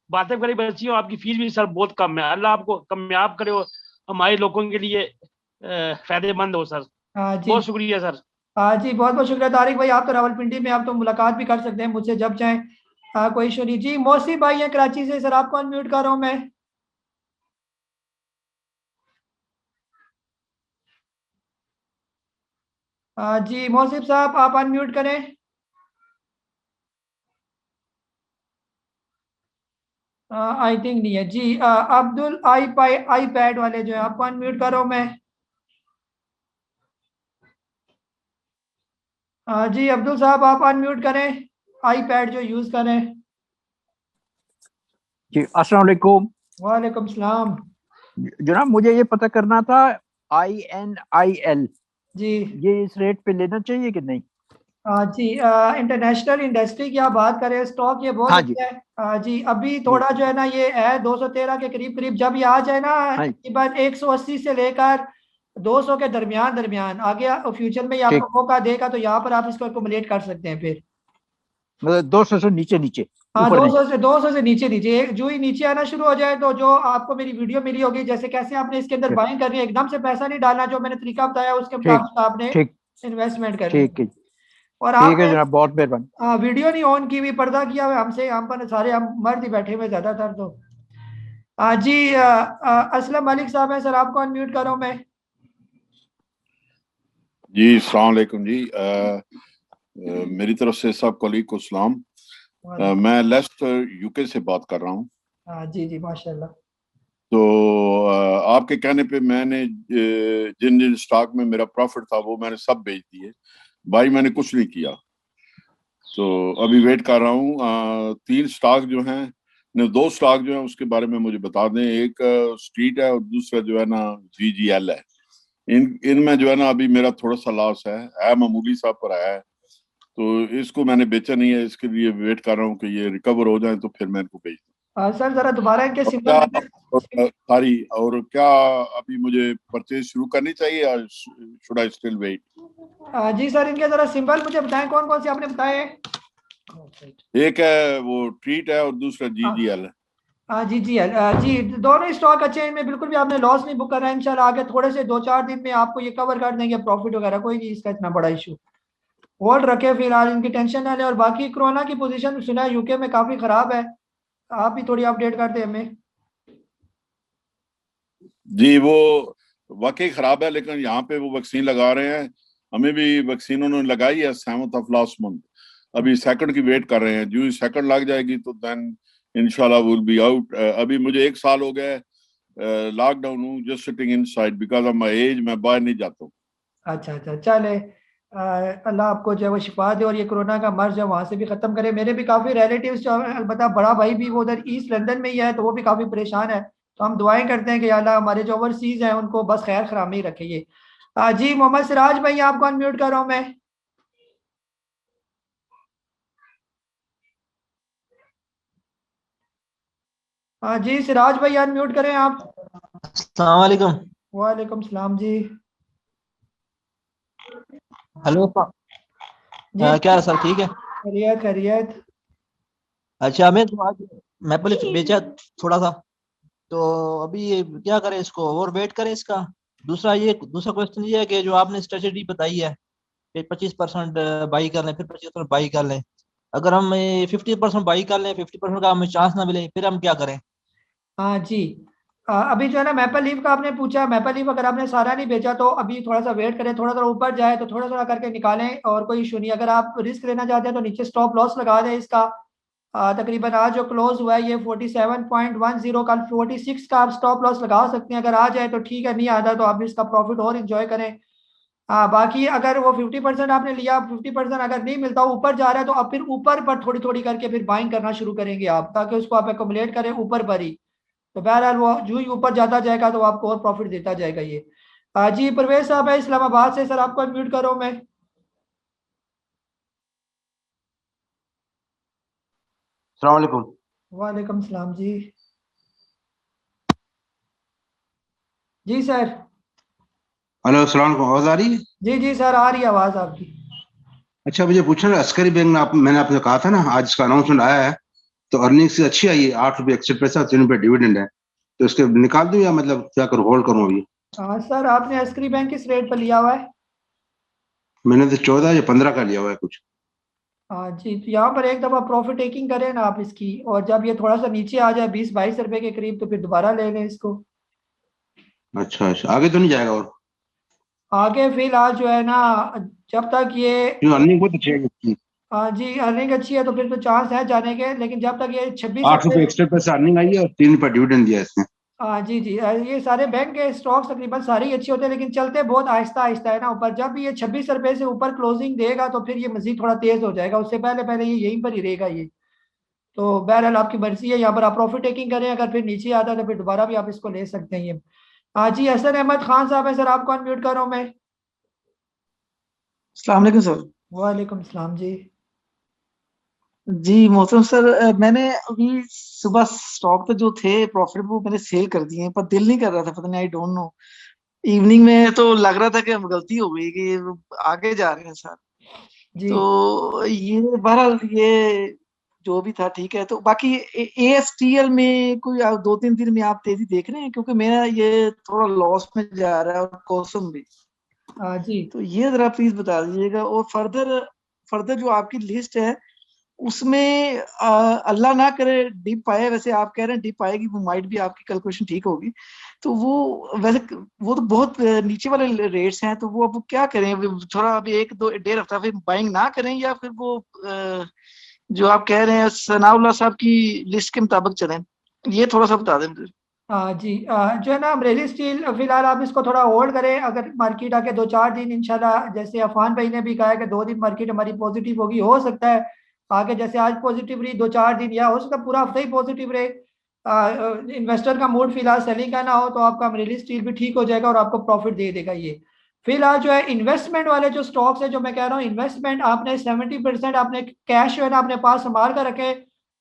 बातें करी बची हो, आपकी फीस भी सर बहुत कम है। अल्लाह आपको कामयाब करे और हमारे लोगों के लिए फायदेमंद हो सर। जी बहुत शुक्रिया सर। जी बहुत बहुत शुक्रिया तारिक भाई। आप तो रावलपिंडी में, आप तो मुलाकात भी कर सकते हैं मुझसे जब चाहें। कोई इशू नहीं। जी मौसी भाई है कराची से, सर आपको अनम्यूट कर रहा हूँ मैं। जी मौसिफ साहब आप अनम्यूट करें। आई थिंक नहीं है जी। अब्दुल आई पैड वाले जो है, आपको अनम्यूट कर रहा हूँ मैं। जी अब्दुल साहब आप अनम्यूट करें, आई पैड जो यूज करें। जी अस्सलाम वालेकुम। वालेकुम सलाम। जनाब मुझे ये पता करना था INIL जी ये इस रेट पे लेना चाहिए कि नहीं? जी इंटरनेशनल इंडस्ट्री की आप बात करें, स्टॉक ये बहुत हाँ जी अच्छा है। जी अभी थोड़ा जो है ना ये है 213 के करीब करीब। जब ये आ जाए ना तकरीबन 180 से लेकर 200 के दरमियान दरमियान आगे फ्यूचर में ये आपको मौका देगा, तो यहाँ पर आप इसको एकोमोडेट कर सकते हैं। फिर मतलब 200 से नीचे नीचे? हाँ ऊपर 200 से नीचे नीचे। जो ही नीचे आना शुरू हो जाए तो जो आपको मेरी वीडियो मिली होगी, जैसे कैसे आपने इसके अंदर बाइंग करनी है, एकदम से पैसा नहीं डालना, जो मैंने तरीका बताया उसके मुताबिक आपने ठीक इन्वेस्टमेंट करनी है। ठीक है और ठीक है आपने जनाब, बहुत मेहरबानी। वीडियो नहीं ऑन की हुई, पर्दा किया हुआ हमसे, हम पर सारे हम मर्द ही बैठे हुए ज्यादातर। तो जी असलम मलिक साहब है, सर आपको अनम्यूट कर रहा हूं मैं। जी अस्सलाम वालेकुम जी। मेरी तरफ से सब कलीग को सलाम। मैं लेस्टर यूके से बात कर रहा हूँ। जी जी माशाल्लाह। तो आपके कहने पे मैंने जिन जिन स्टॉक में मेरा प्रॉफिट था वो मैंने सब बेच दिए भाई, मैंने कुछ नहीं किया। तो अभी वेट कर रहा हूँ। 3 स्टॉक जो हैं, 2 स्टॉक जो हैं उसके बारे में मुझे बता दें। एक स्ट्रीट है और दूसरा जो है ना VGL है। इनमें जो है ना अभी मेरा थोड़ा सा लॉस है मामूली सा पर है। तो इसको मैंने बेचा नहीं है, इसके लिए वेट कर रहा हूँ कि ये रिकवर हो जाए तो फिर मैं इनको बेच दूँ। सर जरा दोबारा इनके सिंबल सारी। और क्या अभी मुझे परचेज शुरू करनी चाहिए या शुड आई स्टिल वेट? जी सर इनके जरा सिंबल मुझे बताएं, कौन कौन से आपने बताए? एक है वो ट्रीट है और दूसरा GGL है। जी दोनों स्टॉक अच्छे हैं, इनमें बिल्कुल भी आपने लॉस नहीं बुक करना है। इंशाल्लाह आगे थोड़े से 2-4 दिन में आपको ये कवर कर देंगे प्रॉफिट वगैरह, कोई नहीं इसका इतना बड़ा इशू। होल्ड रखे फिलहाल, इनकी टेंशन ना लें। और बाकी कोरोना की पोजीशन सुना है यूके में काफी खराब है, आप भी थोड़ी अपडेट कर दें हमें। जी वो वाकई खराब है, लेकिन यहाँ पे वो वैक्सीन लगा रहे हैं। हमें भी वैक्सीन उन्होंने लगाई है 7th of last month। अभी सेकंड की वेट कर रहे हैं। जो सेकंड लग जाएगी तो देन इंशाल्लाह विल बी आउट। अभी मुझे 1 साल हो गया लॉकडाउन हूँ, just sitting inside because of my age. मैं बाहर नहीं जाता हूँ। अच्छा चले, अल्लाह आपको जो है वो शिफा दे और ये कोरोना का मर्ज है वहाँ से भी खत्म करे। मेरे भी काफी रिलेटिव्स जो है, अलबत्ता बड़ा भाई भी वो उधर ईस्ट लंदन में ही है, तो वो भी काफी परेशान है। तो हम दुआएं करते हैं कि अल्लाह हमारे जो ओवरसीज हैं उनको बस खैर खरामी रखिए। जी मोहम्मद सिराज भाई आपको अनम्यूट कर रहा हूँ मैं। जी सिराज भाई अनम्यूट करें आप। अस्सलाम वालेकुम। वालेकुम सलाम जी। हेलो क्या है सर, ठीक है? खैरियत खैरियत। अच्छा मैं तो आज मैपल बेचा थोड़ा सा, तो अभी ये क्या करें इसको, और वेट करें इसका? दूसरा क्वेश्चन ये है कि जो आपने स्ट्रेटेजी बताई है कि 25% बाई कर लें फिर 25% बाई कर लें, अगर हम 50% बाई कर लें, 50% का हमें चांस ना मिले, फिर हम क्या करें? हाँ जी, अभी जो है ना मैपल लीफ का आपने पूछा, मैपल लीफ अगर आपने सारा नहीं बेचा तो अभी थोड़ा सा वेट करें, थोड़ा थोड़ा ऊपर जाए तो थोड़ा थोड़ा करके निकालें और कोई इशू नहीं। अगर आप रिस्क लेना चाहते हैं तो नीचे स्टॉप लॉस लगा दें इसका। तकरीबन आज जो क्लोज हुआ है ये 47.10, कल 46 का आप स्टॉप लॉस लगा सकते हैं। अगर आ जाए तो ठीक है, नहीं आता तो आप इसका प्रॉफिट और इंजॉय करें। बाकी अगर वो 50% आपने लिया, 50% अगर नहीं मिलता, ऊपर जा रहा है तो अब फिर ऊपर पर थोड़ी थोड़ी करके फिर बाइंग करना शुरू करेंगे आप, ताकि उसको आप एकोमुलेट करें ऊपर पर ही। तो बहरहाल वो जो ही ऊपर जाता जाएगा तो आपको और प्रॉफिट देता जाएगा ये। जी परवेज साहब है इस्लामाबाद से, सर आपको म्यूट करो मैं। अस्सलाम वालेकुम। वालेकुम सलाम जी। जी सर। हेलो, अस्सलाम वालेकुम। आवाज आ रही है? जी जी सर, आ रही है आवाज आपकी। अच्छा, मुझे पूछना है, अस्करी बैंक में मैंने आपने कहा था ना, आज इसका अनाउंसमेंट आया है तो अर्निंग्स अच्छी आई है, 8 रुपये एक्सेट पैसा, 3 रुपये डिविडेंड है, तो इसके निकाल दूं या मतलब क्या करूं, होल्ड करूं अभी? सर आपने अस्करी बैंक किस रेट पर लिया हुआ है? मैंने तो 14 या 15 का लिया हुआ है कुछ। हाँ जी, तो यहाँ पर एक दफ़ा प्रॉफिट टेकिंग करें ना आप इसकी, और जब ये थोड़ा सा नीचे आ जाए 20-22 रुपए के करीब तो फिर दोबारा ले लें इसको। अच्छा अच्छा, आगे तो नहीं जाएगा? और आगे फिलहाल जो है ना, जब तक ये अर्निंग बहुत अच्छी है इसकी। जी अर्निंग अच्छी है तो फिर तो चांस है जाने के, लेकिन जब तक ये 26 8 रुपये एक्स्ट्रा पैसा अर्निंग आई है और 3 रुपये डिविडेंड दिया है इसने। जी जी, ये सारे बैंक के स्टॉक्स तकरीबन सारे ही अच्छे होते हैं, लेकिन चलते बहुत आहिस्ता आहिस्ता है ना ऊपर। जब ये 26 रुपए से ऊपर क्लोजिंग देगा तो फिर ये मजीद थोड़ा तेज हो जाएगा, उससे पहले पहले ये यहीं पर ही रहेगा ये। तो बहरहाल आपकी मर्जी है, यहाँ पर आप प्रॉफिट टेकिंग करें, अगर फिर नीचे आता है तो फिर दोबारा भी आप इसको ले सकते हैं ये। जी हसन अहमद खान साहब है, सर आपको अनम्यूट कर रहा हूँ मैं। अस्सलाम वालेकुम सर। वालेकुम सलाम जी। जी मोहतरम सर, मैंने अभी सुबह स्टॉक पे जो थे प्रॉफिट वो मैंने सेल कर दिए, पर दिल नहीं कर रहा था, पता नहीं, आई डोंट नो। इवनिंग में तो लग रहा था कि हम गलती हो गई कि ये आगे जा रहे हैं सर। जी। तो ये बहरहाल ये जो भी था ठीक है। तो बाकी ASTL में कोई 2-3 दिन में आप तेजी देख रहे हैं? क्योंकि मेरा ये थोड़ा लॉस में जा रहा है, और कॉसम भी। जी। तो ये जरा प्लीज बता दीजिएगा। और फर्दर जो आपकी लिस्ट है उसमें अल्लाह ना करे डिप आए, वैसे आप कह रहे हैं डिप आएगी, वो माइट भी आपकी कैलकुलेशन ठीक होगी, तो वो वैसे वो तो बहुत नीचे वाले रेट्स हैं, तो वो अब क्या करें? थोड़ा अभी 1-2-1.5 हफ्ता फिर बाइंग ना करें, या फिर वो जो आप कह रहे हैं सनाउल्लाह साहब की लिस्ट के मुताबिक चलें? ये थोड़ा सा बता दें मुझे। जी, जो है ना अमरेली स्टील फिलहाल आप इसको थोड़ा होल्ड करें। अगर मार्केट आके 2-4 दिन इंशाल्लाह, जैसे अफान भाई ने भी कहा है कि 2 दिन मार्केट हमारी पॉजिटिव होगी, हो सकता है आगे जैसे आज पॉजिटिव रही 2-4 दिन, या हो सकता है पूरा हफ्ता ही पॉजिटिव रहे। इन्वेस्टर का मूड फिलहाल सेलिंग का ना हो तो आपका अमरेली स्टील भी ठीक हो जाएगा और आपको प्रॉफिट दे देगा ये। फिलहाल जो है इन्वेस्टमेंट वाले जो स्टॉक्स है, जो मैं कह रहा हूँ इन्वेस्टमेंट, आपने 70% आपने कैश जो है ना अपने पास संभाल कर रखे।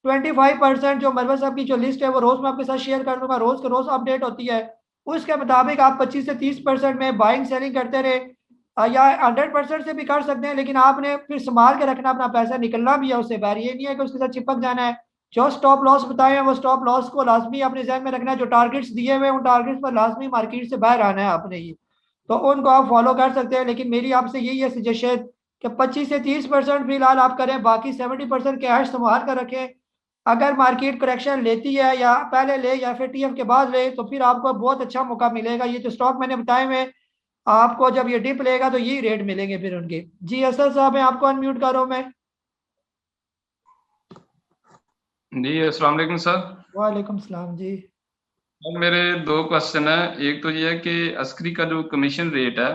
25% जो मरवत साहब की जो लिस्ट है वो रोज मैं आपके साथ शेयर कर दूंगा, रोज के रोज अपडेट होती है, उसके मुताबिक आप 25 से 30% में बाइंग सेलिंग करते रहे, या 100% से भी कर सकते हैं, लेकिन आपने फिर संभाल के रखना अपना पैसा, निकलना भी है उससे बाहर। ये नहीं है कि उसके साथ चिपक जाना है। जो स्टॉप लॉस बताए हैं वो स्टॉप लॉस को लाजमी अपने जहन में रखना है। जो टारगेट्स दिए हुए उन टारगेट्स पर लाजमी मार्केट से बाहर आना है आपने ये, तो उनको आप फॉलो कर सकते हैं। लेकिन मेरी आपसे यही है सजेशन कि 25 से 30% फिलहाल आप करें, बाकी 70% कैश संभाल कर रखें। अगर मार्केट करेक्शन लेती है, या पहले ले या फिर TF के बाद ले, तो फिर आपको बहुत अच्छा मौका मिलेगा। ये जो स्टॉक मैंने बताए हुए आपको, जब ये डिप लेगा तो यही रेट मिलेंगे फिर उनके। जी असद साहब है, आपको अनम्यूट करो मैं। जी अस्सलाम वालेकुम सर। वालेकुम सलाम जी। और मेरे 2 क्वेश्चन है। एक तो ये है कि अस्करी का जो कमीशन रेट है,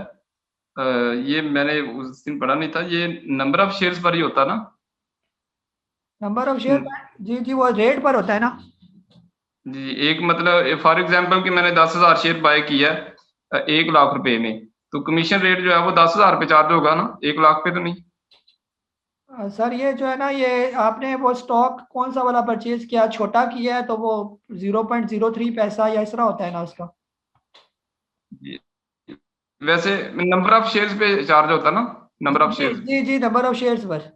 ये मैंने उस दिन पढ़ा नहीं था, ये नंबर ऑफ शेयर्स पर ही होता ना? नंबर ऑफ शेयर, जी जी वो रेट पर होता है ना जी। एक मतलब फॉर एग्जांपल कि मैंने 10,000 शेयर बाय किया 1 लाख रुपए में, तो कमीशन रेट जो है वो 10,000 पे चार्ज होगा ना, 1 लाख पे तो नहीं? सर ये जो है ना, ये आपने वो स्टॉक कौन सा वाला परचेज किया, छोटा किया है तो वो 0.03 पैसा या इस तरह होता है ना उसका। वैसे नंबर ऑफ शेयर्स पे चार्ज होता ना, नंबर ऑफ शेयर्स। जी जी नंबर ऑफ शेयर्स पर।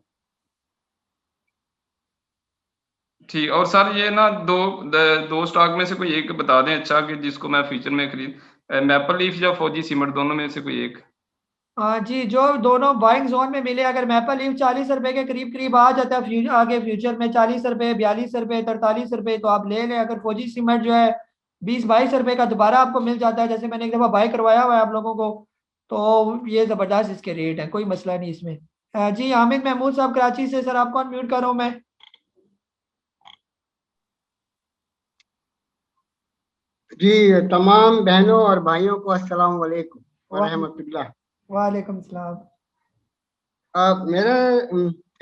ठीक। और सर ये ना दो स्टॉक में से कोई एक बता दें अच्छा, कि जिसको मैं फ्यूचर में खरीद, मैपल लीफ या फौजी सीमेंट, दोनों में से कोई एक। जी, जो दोनों बाइंग जोन में मिले, अगर मैपल लीफ 40 रुपए के करीब करीब आ जाता है आगे फ्यूचर में 40 रुपए, 42 रुपए, 43 रुपए, तो आप ले लें। अगर फौजी सीमेंट जो है 20-22 रुपए का दोबारा आपको मिल जाता है, जैसे मैंने एक दफा बाय करवाया हुआ है आप लोगों को, तो ये जबरदस्त इसके रेट है, कोई मसला नहीं इसमें। जी हामिद महमूद साहब कराची से, सर आपको अनम्यूट कर रहा हूँ मैं। जी, तमाम बहनों और भाइयों को अस्सलाम वालेकुम व रहमतुल्लाह। वालेकुम सलाम। मेरा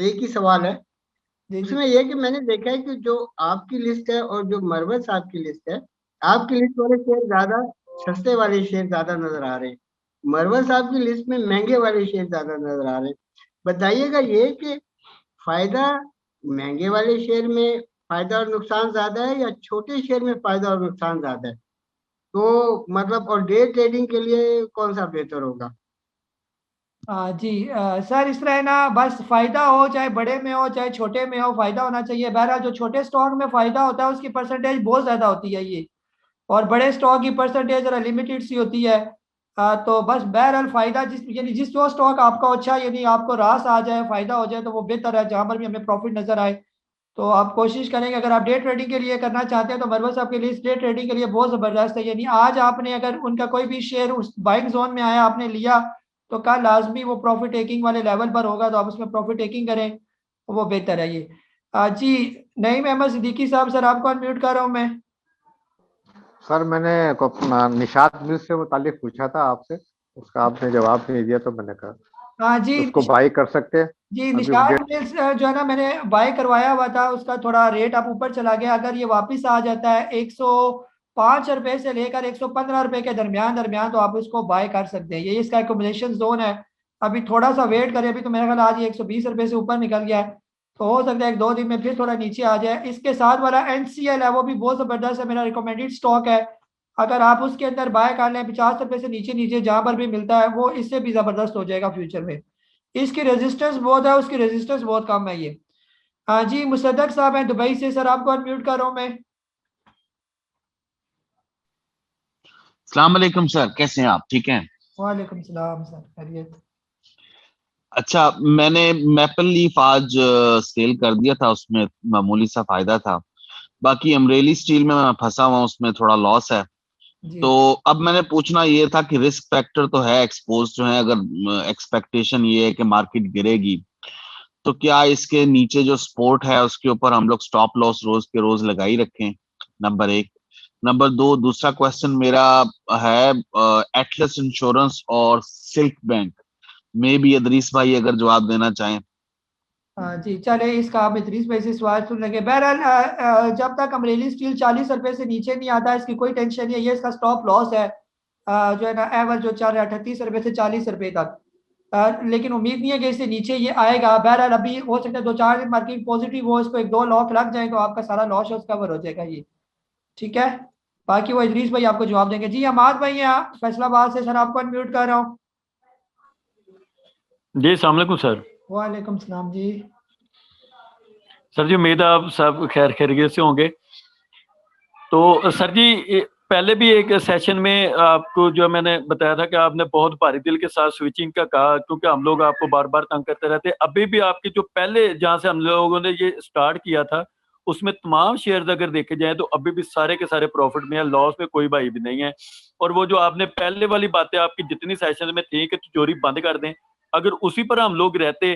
एक ही सवाल है, उसमें यह कि मैंने देखा है कि जो आपकी लिस्ट है और जो मरवत साहब की लिस्ट है, आपकी लिस्ट वाले शेयर ज्यादा सस्ते वाले शेयर ज्यादा नजर आ रहे हैं, मरवत साहब की लिस्ट में महंगे वाले शेयर ज्यादा नजर आ रहे हैं। बताइएगा ये कि फायदा महंगे वाले शेयर में फायदा और नुकसान ज्यादा है या छोटे शेयर में फायदा और नुकसान ज्यादा है? तो मतलब और डे ट्रेडिंग के लिए कौन सा बेहतर होगा? जी सर, इस तरह है ना, बस फायदा हो चाहे बड़े में हो चाहे छोटे में हो, फायदा होना चाहिए। बहरहाल जो छोटे स्टॉक में फायदा होता है उसकी परसेंटेज बहुत ज्यादा होती है ये, और बड़े स्टॉक की परसेंटेज जरा लिमिटेड सी होती है। तो बस बहरहाल फायदा यानी जिस जो स्टॉक आपका अच्छा यानी आपको रास आ जाए, फायदा हो जाए, तो वो बेहतर है, जहां पर भी हमें प्रॉफिट नजर आए। तो आप कोशिश करेंगे, अगर आप डे ट्रेडिंग के लिए करना चाहते हैं तो मरवत साहब के लिए डे ट्रेडिंग के लिए बहुत ज़बरदस्त है। यानी आज आपने अगर उनका कोई भी शेयर उस बाइंग जोन में आया आपने लिया, तो कल लाजमी वो प्रॉफिट टेकिंग वाले लेवल पर होगा, तो आप उसमें प्रॉफिट टेकिंग करें, तो वो बेहतर है ये। जी नईम अहमद सिद्दीकी साहब, सर आपको अनम्यूट कर रहा हूँ मैं। सर मैंने निशात मिल से मुतालिक पूछा था आपसे, उसका आपने जवाब नहीं दिया, तो मैंने कहा हाँ जी, उसको बाई कर सकते हैं। जी अभी निशात डेट मिल्स जो है ना, मैंने बाय करवाया हुआ था, उसका थोड़ा रेट अब ऊपर चला गया। अगर ये वापस आ जाता है 105 रुपए से लेकर 115 रुपए के दरमियान, तो आप इसको बाय कर सकते हैं। ये इसका एकोमोडेशन जोन है। अभी थोड़ा सा वेट करें, अभी तो मेरा ख्याल आज ये 120 रुपए से ऊपर निकल गया है, तो हो सकता है 1-2 दिन में फिर थोड़ा नीचे आ जाए। इसके साथ वाला NCL है, वो भी बहुत जबरदस्त है, मेरा रिकमेंडेड स्टॉक है। अगर आप उसके अंदर बाय कर लें 50 रुपए से नीचे नीचे जहां पर भी मिलता है, वो इससे भी जबरदस्त हो जाएगा फ्यूचर में। इसकी रेजिस्टेंस बहुत है, उसकी रेजिस्टेंस बहुत कम है ये। हाँ जी, मुसद्दक साहब हैं दुबई से, सर आपको अनम्यूट कर रहा हूँ मैं। अस्सलाम वालेकुम सर, कैसे हैं आप? ठीक हैं? वालेकुम सलाम सर, खैरियत। अच्छा, मैंने मैपल लीफ आज सेल कर दिया था, उसमें मामूली सा फायदा था। बाकी अमरेली स्टील में मैं फंसा हुआ हूं, उसमें थोड़ा लॉस है। तो अब मैंने पूछना ये था कि रिस्क फैक्टर तो है, एक्सपोज जो है, अगर एक्सपेक्टेशन ये है कि मार्केट गिरेगी, तो क्या इसके नीचे जो सपोर्ट है उसके ऊपर हम लोग स्टॉप लॉस रोज के रोज लगाई रखें? नंबर 1। नंबर 2, दूसरा क्वेश्चन मेरा है एटलस इंश्योरेंस और सिल्क बैंक में भी अदरीस भाई अगर जवाब देना चाहें। जी चले, इसका आप इतनी भाई से सवाल सुन लेंगे। बहरहाल जब तक अमरेली स्टील 40 रुपए से नीचे नहीं आता, इसकी कोई टेंशन नहीं है, ये इसका स्टॉप लॉस है जो है ना, एवरेज जो चल रहा है 38 रुपए से 40 रुपए तक। लेकिन उम्मीद नहीं है कि इससे नीचे ये आएगा। बहरहाल अभी हो सकता है 2-4 दिन मार्केट पॉजिटिव हो, इसको 1-2 लॉक लग जाए तो आपका सारा लॉस कवर हो जाएगा ये, ठीक है। बाकी वो इदरीस भाई आपको जवाब देंगे। जी अमाद भाई हैं फैसलाबाद से, सर आपको अनम्यूट कर रहा हूँ। जी अस्सलाम वालेकुम सर। वालेकुम सलाम जी। सर जी उम्मीद है आप सब खैर खैरियत से होंगे। तो सर जी पहले भी एक सेशन में आपको जो मैंने बताया था कि आपने बहुत भारी दिल के साथ स्विचिंग का कहा, क्योंकि हम लोग आपको बार बार तंग करते रहते। अभी भी आपकी जो पहले जहां से हम लोगों ने ये स्टार्ट किया था, उसमें तमाम शेयर्स अगर देखे जाए तो अभी भी सारे के सारे प्रॉफिट में है, लॉस में कोई भाई भी नहीं है। और वो जो आपने पहले वाली बातें आपकी जितनी सेशन में थी कि तिजोरी बंद कर दें, अगर उसी पर हम लोग रहते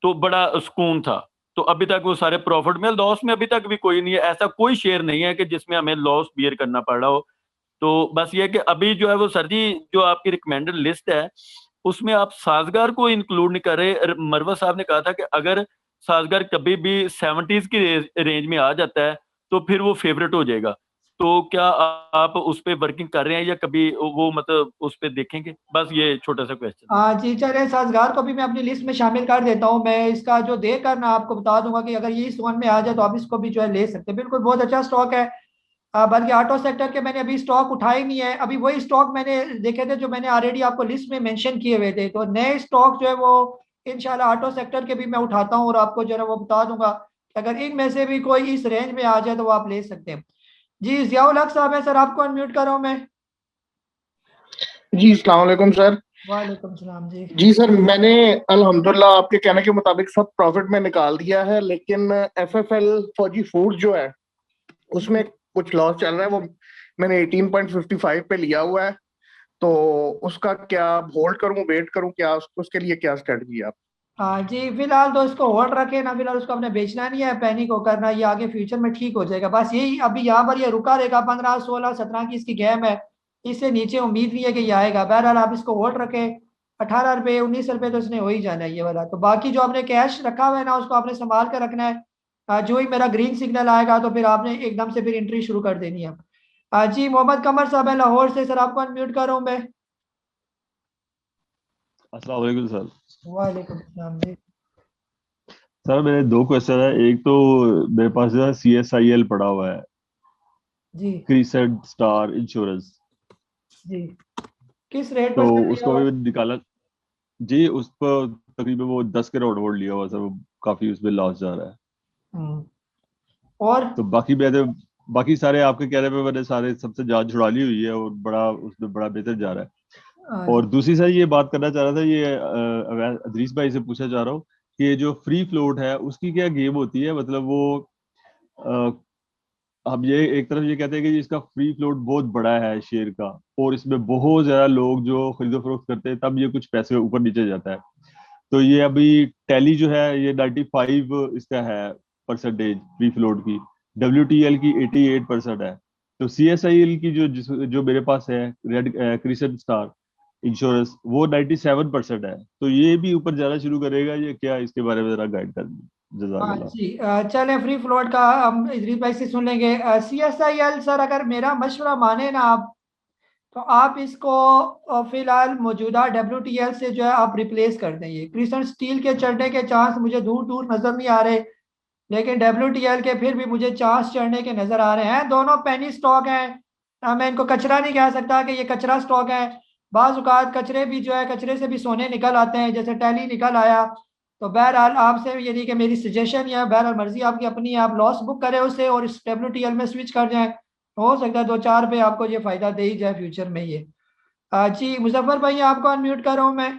तो बड़ा सुकून था। तो अभी तक वो सारे प्रॉफिट में, लॉस में अभी तक भी कोई नहीं है। ऐसा कोई शेयर नहीं है कि जिसमें हमें लॉस बियर करना पड़ रहा हो। तो बस ये कि अभी जो है वो सर जी जो आपकी रिकमेंडेड लिस्ट है उसमें आप साजगार को इंक्लूड नहीं कर रहे। मरवत साहब ने कहा था कि अगर साजगार कभी भी 70s की रेंज में आ जाता है तो फिर वो फेवरेट हो जाएगा। तो क्या आप उस पर वर्किंग कर रहे हैं या कभी वो मतलब उस पर देखेंगे? बस ये छोटा सा क्वेश्चन। हाँ जी चले, साजगार को भी मैं अपनी लिस्ट में शामिल कर देता हूँ। मैं इसका जो देर करना आपको बता दूंगा कि अगर ये इस वन में आ जाए तो आप इसको भी जो है ले सकते हैं, बिल्कुल बहुत अच्छा स्टॉक है। बल्कि ऑटो सेक्टर के मैंने अभी स्टॉक उठाए नहीं है, अभी वही स्टॉक मैंने देखे थे जो मैंने ऑलरेडी आपको लिस्ट में मेंशन किए हुए थे। तो नए स्टॉक जो है वो इंशाल्लाह ऑटो सेक्टर के भी मैं उठाता हूँ और आपको जो है वो बता दूंगा कि अगर इनमें से भी कोई इस रेंज में आ जाए तो वो आप ले सकते हैं। जी जियाउल हक साहब है, सर आपको अनम्यूट कर रहा हूँ मैं। जी अस्सलाम वालेकुम सर। वालेकुम सलाम जी। जी सर, मैंने अल्हम्दुलिल्लाह आपके कहने के मुताबिक सब प्रॉफिट में निकाल दिया है, लेकिन FFL फौजी फूड जो है उसमें कुछ लॉस चल रहा है। वो मैंने 18.55 पे लिया हुआ है, तो उसका क्या होल्ड करूं, वेट करूं, क्या उसके लिए क्या स्ट्रेटजी है आप? हाँ जी, फिलहाल तो इसको होल्ड रखे ना, फिलहाल उसको हमने बेचना नहीं है, पैनिक को करना, ये आगे फ्यूचर में ठीक हो जाएगा। बस यही अभी यहाँ पर ये रुका रहेगा, 15, 16, 17 की इसकी गेम है, इससे नीचे उम्मीद नहीं है कि ये आएगा। बहरहाल आप इसको होल्ड रखें, 18 रुपये 19 रुपये तो इसने हो ही जाना है ये वाला। तो बाकी जो आपने कैश रखा हुआ है ना, उसको आपने संभाल कर रखना है। जो ही मेरा ग्रीन सिग्नल आएगा तो फिर आपने एकदम से फिर एंट्री शुरू कर देनी है। जी, मोहम्मद कमर साहब है लाहौर से, सर आपको अनम्यूट कर रहा हूँ मैं। अस्सलाम वालेकुम सर। वालेकुम सलाम जी। सर मेरे दो क्वेश्चन है। एक तो मेरे पास जो है CSIL पड़ा हुआ है जी क्रिसेंट स्टार इंश्योरेंस, जी, किस रेट तो पर सर लिया उसको हुआ है? भी निकाला जी। उस पर तकरीबन वो 10 के राउंड अबाउट लिया हुआ सर, वो काफी उसमें लॉस जा रहा है। और तो बाकी सारे आपके कहने पे मैंने सारे सबसे जान छुड़ा ली हुई है और बड़ा उसमें बड़ा बेहतर जा रहा है। और दूसरी सर ये बात करना चाह रहा था, ये अदरीस भाई से पूछना चाह रहा हूँ कि ये जो फ्री फ्लोट है उसकी क्या गेम होती है? मतलब वो अ, हम ये एक तरफ ये कहते हैं कि इसका फ्री फ्लोट बहुत बड़ा है शेयर का, और इसमें बहुत ज्यादा लोग जो खरीदो फरोख्त करते हैं, तब ये कुछ पैसे ऊपर नीचे जाता है। तो ये अभी टैली जो है ये 95 इसका है परसेंटेज फ्री फ्लोट की, WTL की 88% है। तो CSIL की जो मेरे पास है रेड क्रिसेंट स्टार इंश्योरेंस, वो 97% है। तो ये भी ऊपर जाना शुरू करेगा ये क्या? इसके बारे में जरा गाइड कर दीजिए, हाँ जज़ाकल्लाह। जी, चलें फ्री फ्लोट का हम इदरीस भाई से सुन लेंगे। CSIL सर, अगर मेरा मशवरा माने ना आप, तो आप इसको फिलहाल मौजूदा WTL से जो है आप रिप्लेस कर दें। ये क्रिसेंट स्टील के चढ़ने के चांस मुझे दूर दूर नजर नहीं आ रहे, लेकिन WTL के फिर भी मुझे चांस चढ़ने के नजर आ रहे हैं। दोनों पेनी स्टॉक हैं, मैं इनको कचरा नहीं कह सकता कि ये कचरा स्टॉक है। बाज़ औक़ात कचरे भी जो है, कचरे से भी सोने निकल आते हैं, जैसे टैली निकल आया। तो बहरहाल आपसे यानी कि मेरी सजेशन है, बहरहाल मर्जी आपकी अपनी है, आप लॉस बुक करें उससे और इस WTL में स्विच कर जाएं। हो सकता है 2-4 पे आपको ये फायदा दे ही जाए फ्यूचर में ये। जी, मुजफ्फर भाई आपको अनम्यूट कर रहा हूँ मैं।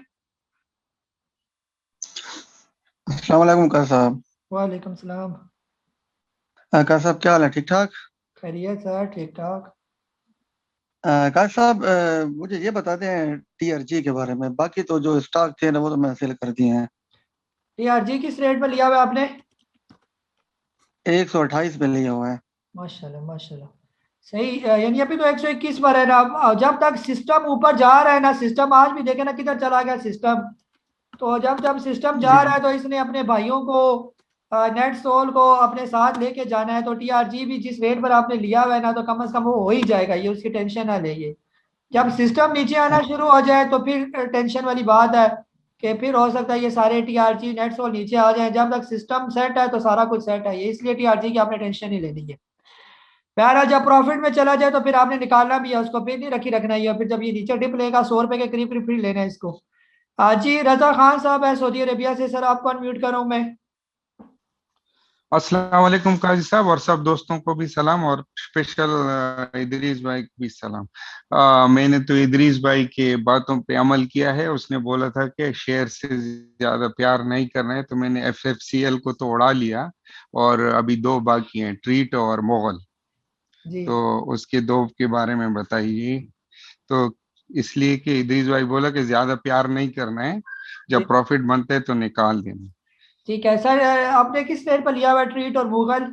अस्सलाम वालेकुम काश साहब। वालेकुम सलाम। काश साहब क्या हाल है, ठीक ठाक? खैरियत सर, ठीक ठाक। काश साहब मुझे ये बता दें TRG के बारे में, बाकी तो जो स्टॉक थे ना वो तो मैंने सेल कर दिए हैं। TRG किस रेट पर लिया हुआ है आपने? 128 में लिया हुआ है। माशाल्लाह माशाल्लाह, सही। यानी अभी तो 121 पर है ना। जब तक सिस्टम ऊपर जा रहा है ना, सिस्टम आज भी देखे ना किधर चला गया सिस्टम। तो जब जब सिस्टम जा रहा है तो इसने अपने भाइयों को, नेट सोल को अपने साथ लेके जाना है। तो TRG भी जिस रेट पर आपने लिया हुआ है ना, तो कम से कम वो हो ही जाएगा, ये उसकी टेंशन ना लेंगे। जब सिस्टम नीचे आना शुरू हो जाए तो फिर टेंशन वाली बात है कि फिर हो सकता है ये सारे TRG नेट सोल नीचे आ जाए। जब तक सिस्टम सेट है तो सारा कुछ सेट है, ये इसलिए TRG की आपने टेंशन नहीं लेनी है। बहरहाल जब प्रॉफिट में चला जाए तो फिर आपने निकालना भी है उसको, फिर नहीं रखना ही है। फिर जब ये नीचे डिप लेगा 100 रुपए के करीब फिर लेना है इसको। जी, रजा खान साहब है सऊदी अरेबिया से, सर आपको अनम्यूट कर रहा हूं मैं। अस्सलाम वालेकुम काजी साहब, और सब दोस्तों को भी सलाम, और स्पेशल इदरीस भाई को भी सलाम। मैंने तो इदरीस भाई के बातों पे अमल किया है। उसने बोला था कि शेयर से ज्यादा प्यार नहीं करना है, तो मैंने FFCL को तो उड़ा लिया, और अभी 2 बाकी हैं, ट्रीट और मोगल। तो उसके 2 के बारे में बताइए। तो इसलिए कि इदरीस भाई बोला कि ज्यादा प्यार नहीं करना है, जब प्रॉफिट बनते है तो निकाल देना। ठीक है सर, आपने किस रेट पर लिया हुआ ट्रीट और मुगल?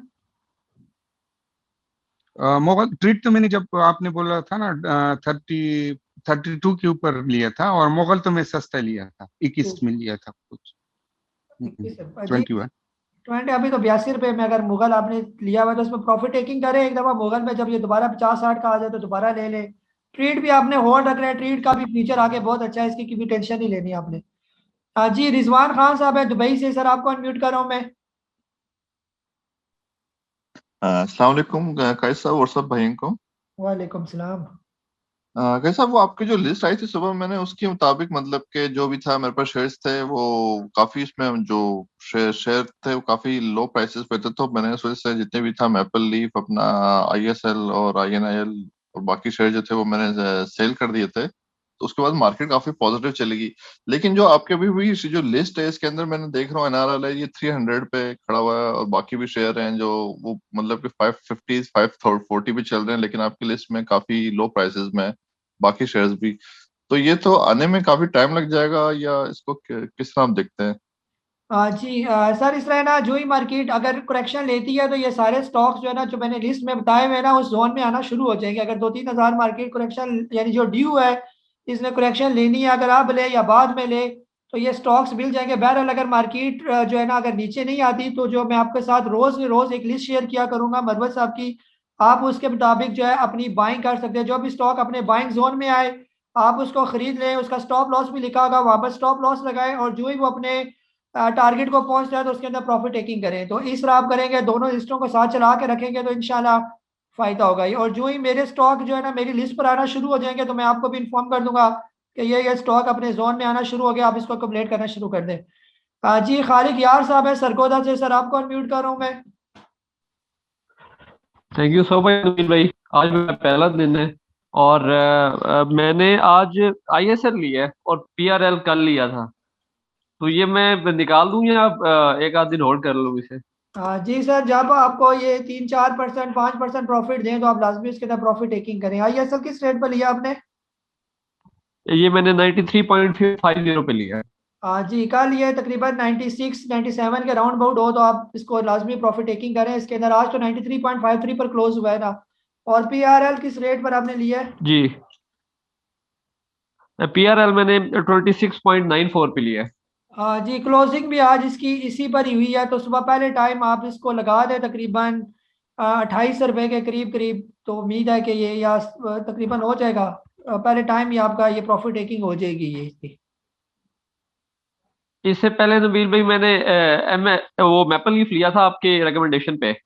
मोगल ट्रीट तो मैंने जब आपने बोला था ना 32 के ऊपर लिया था, और मोगल तो मैं सस्ता लिया था, 21 में लिया था कुछ 21। 20 अभी तो 82 रुपए में अगर मुगल आपने लिया हुआ तो उसमें प्रॉफिट टेकिंग करें एक दफा मुगल में। जब ये दोबारा 50-60 का आ जाए तो दोबारा ले ले। ट्रीट भी आपने होल्ड रखना है, ट्रीट का भी फीचर आगे बहुत अच्छा है, इसकी भी टेंशन नहीं लेनी आपने। जी, रिजवान खान साहब है दुबई से, सर आपको अनम्यूट कर रहा हूं मैं। अस्सलाम वालेकुम कैस साहब और सब भाइयों को। वालेकुम सलाम। कैस साहब, वो आपकी जो लिस्ट आई थी सुबह, मैंने उसके मुताबिक मतलब के जो भी था मेरे पास शेयर्स थे, वो काफी इसमें जो शेयर थे वो काफी लो प्राइसेस पे थे। तो मैंने उस वजह से जितने भी था मैपल लीफ, अपना ISL और INIL और बाकी शेयर जो थे वो मैंने सेल कर दिए थे। तो उसके बाद मार्केट काफी पॉजिटिव चलेगी। लेकिन जो आपके अभी भी जो लिस्ट है इसके अंदर मैंने देख रहा हूँ एनआरएल है ये 300 पे खड़ा हुआ है और बाकी भी शेयर हैं जो वो मतलब कि 550 540 पे चल रहे हैं, लेकिन आपकी लिस्ट में काफी लो प्राइसेस में है बाकी शेयर्स भी। तो ये तो आने में काफी टाइम लग जाएगा या इसको किस तरह आप देखते हैं? जी सर, इस तरह ना जो ही मार्केट अगर करेक्शन लेती है तो ये सारे स्टॉक्स जो है ना जो मैंने लिस्ट में बताए हुए हैं ना उस जोन में आना शुरू हो जाएंगे। अगर 2-3 हज़ार मार्केट करेक्शन यानी जो ड्यू है इसने करेक्शन लेनी है, अगर आप ले या बाद में ले तो ये स्टॉक्स मिल जाएंगे। बहरहाल अगर मार्केट जो है ना अगर नीचे नहीं आती तो जो मैं आपके साथ रोज एक लिस्ट शेयर किया करूंगा मरवत साहब की, आप उसके मुताबिक जो है अपनी बाइंग कर सकते हैं। जो भी स्टॉक अपने बाइंग जोन में आए आप उसको खरीद लें, उसका स्टॉप लॉस भी लिखा होगा वहां पर स्टॉप लॉस लगाएं और जो ही वो अपने टारगेट को पहुंचता है तो उसके अंदर प्रॉफिट टेकिंग करें। तो इस तरह आप करेंगे, दोनों लिस्टों को साथ चला के रखेंगे तो इंशाल्लाह फायदा होगा ही। और जो ही मेरे स्टॉक जो है ना मेरी लिस्ट पर आना शुरू हो जाएंगे तो मैं आपको भी इन्फॉर्म कर दूंगा कि ये स्टॉक अपने जोन में आना शुरू हो गया, आप इसको कंप्लीट करना शुरू कर दें। जी खालिक यार साहब है सरगोदा से, सर आपको अनम्यूट कर रहा हूँ मैं। Thank you so much Nabeel भाई, आज मेरा पहला दिन है और मैंने आज ISL लिया है और PRL कल लिया था, तो ये मैं निकाल दूं या एक आध दिन होल्ड कर लूं इसे? जी सर, जब आपको ये 3-4% 5% प्रॉफिट दें तो आप लाजमी इसके अंदर प्रॉफिट टेकिंग करें। ISL किस रेट पर लिया आपने? ये मैंने 93.50 पे लिया है। जी कल ये तकरीबन 96-97 के राउंड अबाउट हो तो आप इसको लाजमी प्रॉफिट टेकिंग करें इसके अंदर। आज तो 93.53 पर क्लोज हुआ है ना। और PRL किस रेट पर आपने लिया है? जी PRL मैंने 26.94 पे लिया है। जी क्लोजिंग भी आज इसकी इसी पर ही हुई है, तो सुबह पहले टाइम आप इसको लगा दें तकरीबन 28 रुपए के करीब करीब। तो उम्मीद है कि ये या तकरीबन हो जाएगा पहले टाइम ही आपका ये प्रॉफिट टेकिंग हो जाएगी ये इसकी। इससे पहले नबील भाई मैंने वो मैपल लीफ लिया था आपके रिकमेंडेशन पे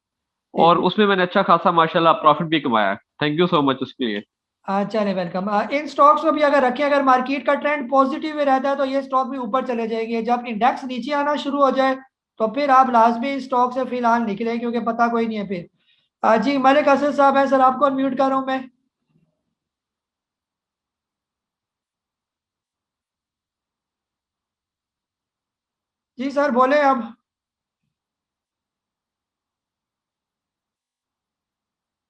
और उसमें मैंने अच्छा खासा माशाल्लाह प्रॉफिट भी कमाया। थैंक यू सो मच उसके लिए। चले वेलकम। इन स्टॉक्स को भी अगर रखें, अगर मार्केट का ट्रेंड पॉजिटिव रहता है तो ये स्टॉक भी ऊपर चले जाएंगे। जब इंडेक्स नीचे आना शुरू हो जाए तो फिर आप लाजमी स्टॉक से फिलहाल निकले क्योंकि पता कोई नहीं है फिर। जी मलिक असद साहब है, सर आपको अनम्यूट कर रहा हूँ मैं। जी सर बोले अब।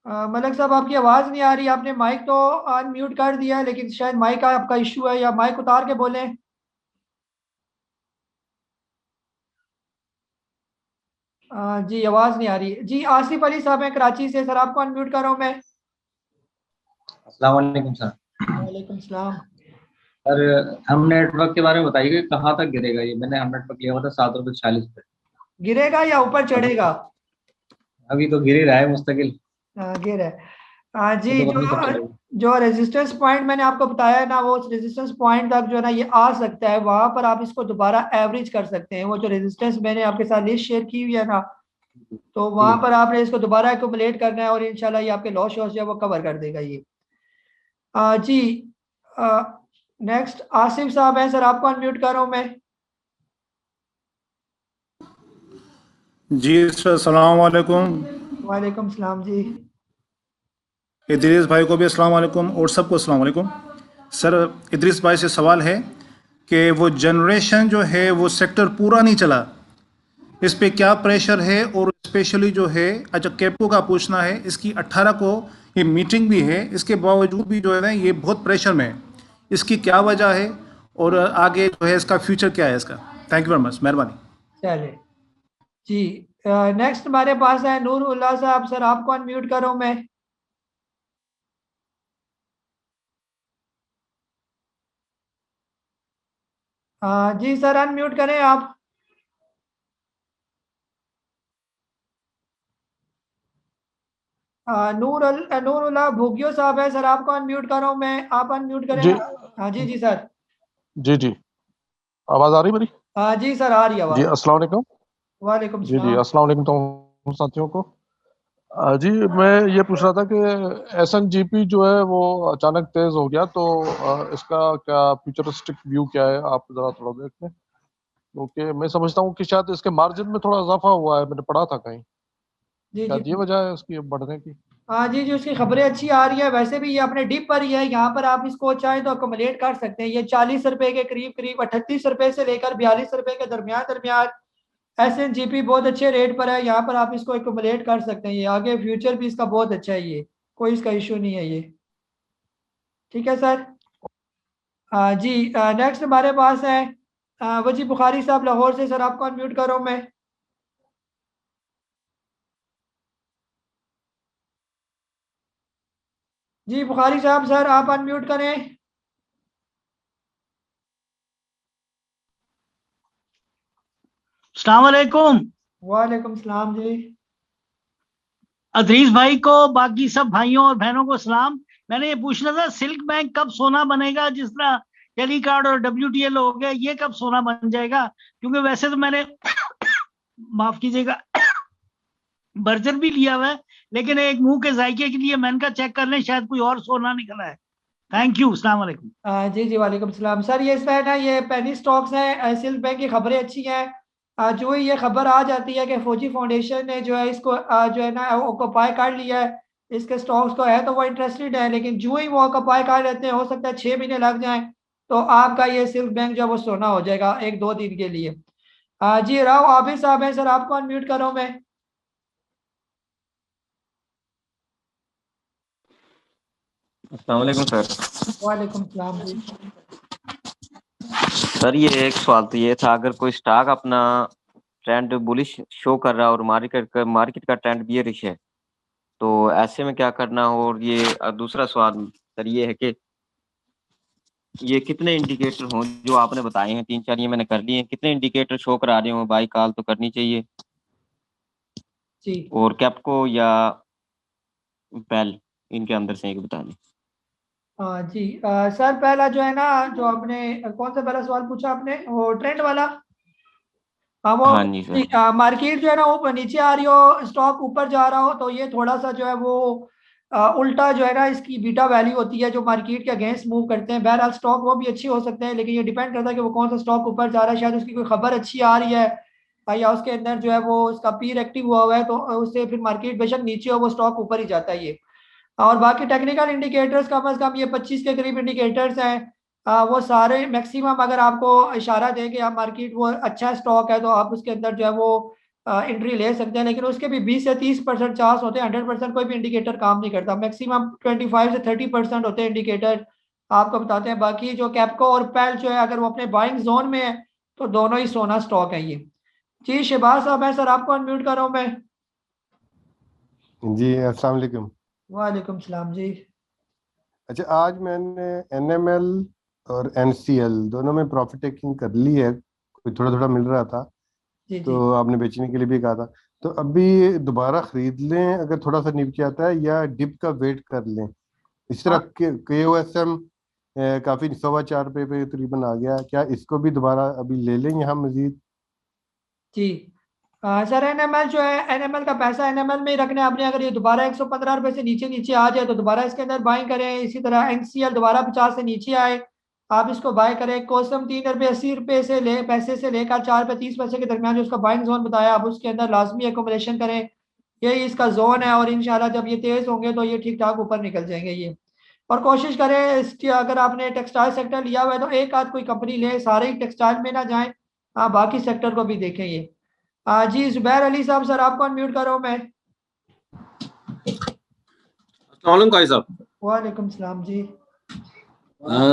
मलिक साहब आपकी आवाज नहीं आ रही, आपने माइक तो अनम्यूट कर दिया है लेकिन शायद माइक का आपका इशू है, या माइक उतार के बोले। जी आवाज नहीं आ रही। जी आसिफ अली साहब है कराची से, सर आपको अनम्यूट कर रहा हूँ मैं। अस्सलाम वालेकुम सर। वालेकुम सलाम। सर हम नेटवर्क के बारे में बताइए कहाँ तक गिरेगा ये? मैंने हम नेटवर्क लिया हुआ था 7.40 पे। गिरेगा या ऊपर चढ़ेगा? अभी तो गिर ही रहा है मुस्तकिल। गिर है। जी जो रेजिस्टेंस पॉइंट मैंने आपको बताया है ना, वो रेजिस्टेंस पॉइंट तक जो है ना ये आ सकता है, वहां पर आप इसको दोबारा एवरेज कर सकते हैं। वो जो रेजिस्टेंस मैंने आपके साथ लिस्ट शेयर की हुई है ना, तो वहां पर आपने इसको दोबारा एक्यूमुलेट करना है और इंशाल्लाह ये आपके लॉस जो है वो कवर कर देगा ये। जी नेक्स्ट आसिफ साहब है, सर आपको अनम्यूट कर रहा हूँ मैं। जी सर सलाम वालेकुम। वालेकुम सलाम जी। इदरीस भाई को भी अस्सलाम वालेकुम और सबको अस्सलाम वालेकुम। सर इदरीस भाई से सवाल है कि वो जनरेशन जो है वो सेक्टर पूरा नहीं चला, इस पे क्या प्रेशर है? और स्पेशली जो है अच्छा कैपको का पूछना है, इसकी 18 को ये मीटिंग भी है, इसके बावजूद भी जो है ना ये बहुत प्रेशर में है, इसकी क्या वजह है और आगे जो है इसका फ्यूचर क्या है इसका? थैंक यू वेरी मच, मेहरबानी। चले जी नेक्स्ट हमारे पास है नूर उल्लाह साहब, सर आपको अनम्यूट कर रहा हूँ मैं। जी सर अनम्यूट करें आप। नूरुल्लाह भूगियो साहब है, सर आपको अनम्यूट कर रहा हूँ मैं, आप अनम्यूट करें। हाँ जी जी सर। जी आवाज आ रही मेरी? जी सर आ रही आवाज। जी अस्सलाम वालेकुम। वालेकुम जी सलाम। अस्सलाम वालेकुम तमाम साथियों को। जी मैं ये पूछ रहा था कि SNGP जो है वो अचानक तेज हो गया, तो इसका क्या फ्यूचरिस्टिक व्यू क्या है, आप जरा थोड़ा देख लें, क्योंकि मैं समझता हूँ कि शायद इसके मार्जिन में थोड़ा इजाफा हुआ है, मैंने पढ़ा था कहीं। जी शायद ये वजह है उसकी बढ़ने की। हाँ जी जी, उसकी खबरें अच्छी आ रही है। वैसे भी ये अपने डिप पर ही है, यहाँ पर आप इसको चाहे तो अकोमोडेट कर सकते हैं। ये 40 रुपए के करीब करीब 38 रुपए से लेकर 42 रुपए के दरमियान दरमियान SNGP बहुत अच्छे रेट पर है। यहाँ पर आप इसको अकोमोडेट कर सकते हैं। ये आगे फ्यूचर भी इसका बहुत अच्छा है, ये कोई इसका इशू नहीं है ये। ठीक है सर। जी नेक्स्ट हमारे पास है वजी बुखारी साहब लाहौर से। सर आपको अनम्यूट कर रहा हूँ मैं। जी बुखारी साहब, सर आप अनम्यूट करें। अस्सलाम वालेकुम। वालेकुम सलाम जी। अदरीस भाई को, बाकी सब भाइयों और बहनों को सलाम। मैंने ये पूछना था, सिल्क बैंक कब सोना बनेगा? जिस तरह टेली कार्ड और WTL हो गया, ये कब सोना बन जाएगा? क्योंकि वैसे तो मैंने माफ कीजिएगा बर्जर भी लिया हुआ है, लेकिन एक मुंह के जायके के लिए मैंने कहा चेक कर लें, शायद कोई और सोना निकला है। थैंक यू, अस्सलाम वालेकुम। जी जी वालेकुम सलाम। सर ये इसमें है ना, ये पेनी स्टॉक्स है। सिल्क बैंक की खबरें अच्छी हैं। जो ही ये खबर आ जाती है कि फौजी फाउंडेशन ने जो है इसको जो है ना ऑक्यूपाई कर लिया है, इसके स्टॉक्स को है, तो वो इंटरेस्टेड है। लेकिन जो ही वो ऑक्यूपाई कर लेते हैं, हो सकता है 6 महीने लग जाएं, तो आपका ये सिल्क बैंक जो है वो सोना हो जाएगा 1-2 दिन के लिए। जी राव आबिद साहब है, सर आपको अनम्यूट कर रहा हूँ मैं। अस्सलाम वालेकुम सर। वालेकुम सलाम जी। सर ये एक सवाल तो ये था, अगर कोई स्टॉक अपना ट्रेंड बुलिश शो कर रहा है और मार्केट का ट्रेंड बियरिश है, तो ऐसे में क्या करना हो? और ये दूसरा सवाल सर ये है कि ये कितने इंडिकेटर हों जो आपने बताए हैं, 3-4 ये मैंने कर लिए हैं, कितने इंडिकेटर शो करा रहे हो? बाई कॉल तो करनी चाहिए जी। और कैपको या पेल, इनके अंदर से एक बता दें। जी सर पहला जो है ना, जो आपने कौन सा पहला सवाल पूछा आपने, वो ट्रेंड वाला? हाँ वो हाँ जी सर। मार्केट जो है ना ऊपर नीचे आ रही हो, स्टॉक ऊपर जा रहा हो, तो ये थोड़ा सा जो है वो उल्टा जो है ना इसकी बीटा वैल्यू होती है जो मार्केट के अगेंस्ट मूव करते हैं। बहरहाल स्टॉक वो भी अच्छी हो सकते हैं, लेकिन ये डिपेंड करता है कि वो कौन सा स्टॉक ऊपर जा रहा है। शायद उसकी कोई खबर अच्छी आ रही है या उसके अंदर जो है वो उसका पीर एक्टिव हुआ है, तो उससे फिर मार्केट बेशक नीचे हो, वो स्टॉक ऊपर ही जाता है ये। और बाकी टेक्निकल इंडिकेटर्स कम से कम ये 25 के करीब इंडिकेटर्स हैं। वो सारे मैक्सिमम अगर आपको इशारा दें कि आप मार्केट वो अच्छा स्टॉक है, तो आप उसके अंदर जो है वो एंट्री ले सकते हैं। लेकिन उसके भी 20 से 30% चांस होते हैं। 100% कोई भी इंडिकेटर काम नहीं करता। मैक्सिमम 25 से 30% होते हैं इंडिकेटर, आपको बताते हैं। बाकी जो कैपको और पेल जो है, अगर वो अपने बाइंग जोन में है, तो दोनों ही सोना स्टॉक है ये। जी शहबाज साहब है, सर आपको अनम्यूट कर रहा हूँ मैं। जी अस्सलाम वालेकुम। वालेकुम सलाम जी। अच्छा, आज मैंने NML और NCL दोनों में प्रॉफिट टेकिंग कर ली है, कोई थोड़ा थोड़ा मिल रहा था, जी तो आपने बेचने के लिए भी कहा था, तो अभी दोबारा खरीद लें अगर थोड़ा सा नीचे आता है, या डिप का वेट कर लें? इस तरह KOSM काफी 4.25 रुपये पे तकरीबन आ गया, क्या इसको भी दोबारा अभी ले लें यहाँ मजीद? जी सर NML जो है, NML का पैसा NML में ही रखना है आपने। अगर ये दोबारा 115 रुपए से नीचे नीचे आ जाए, तो दोबारा इसके अंदर बाइंग करें। इसी तरह NCL दोबारा 50 से नीचे आए, आप इसको बाय करें। कोसम 3 रुपये 80 रुपये से पैसे से लेकर 4 रुपये 30 पैसे के दरमियान जो उसका बाइंग जोन बताया, आप उसके अंदर लाजमी एकोमोडेशन करें। यही इसका जोन है, और इंशाल्लाह जब ये तेज होंगे तो ये ठीक ठाक ऊपर निकल जाएंगे ये। और कोशिश करें इसकी, अगर आपने टेक्सटाइल सेक्टर लिया हुआ है तो एक आध कोई कंपनी ले, सारे ही टेक्सटाइल में ना जाएं, बाकी सेक्टर को भी देखें ये। जी जुबैर अली साहब, सर आपको अनम्यूट कर रहा हूं मैं। अस्सलाम भाई साहब। वालेकुम सलाम जी।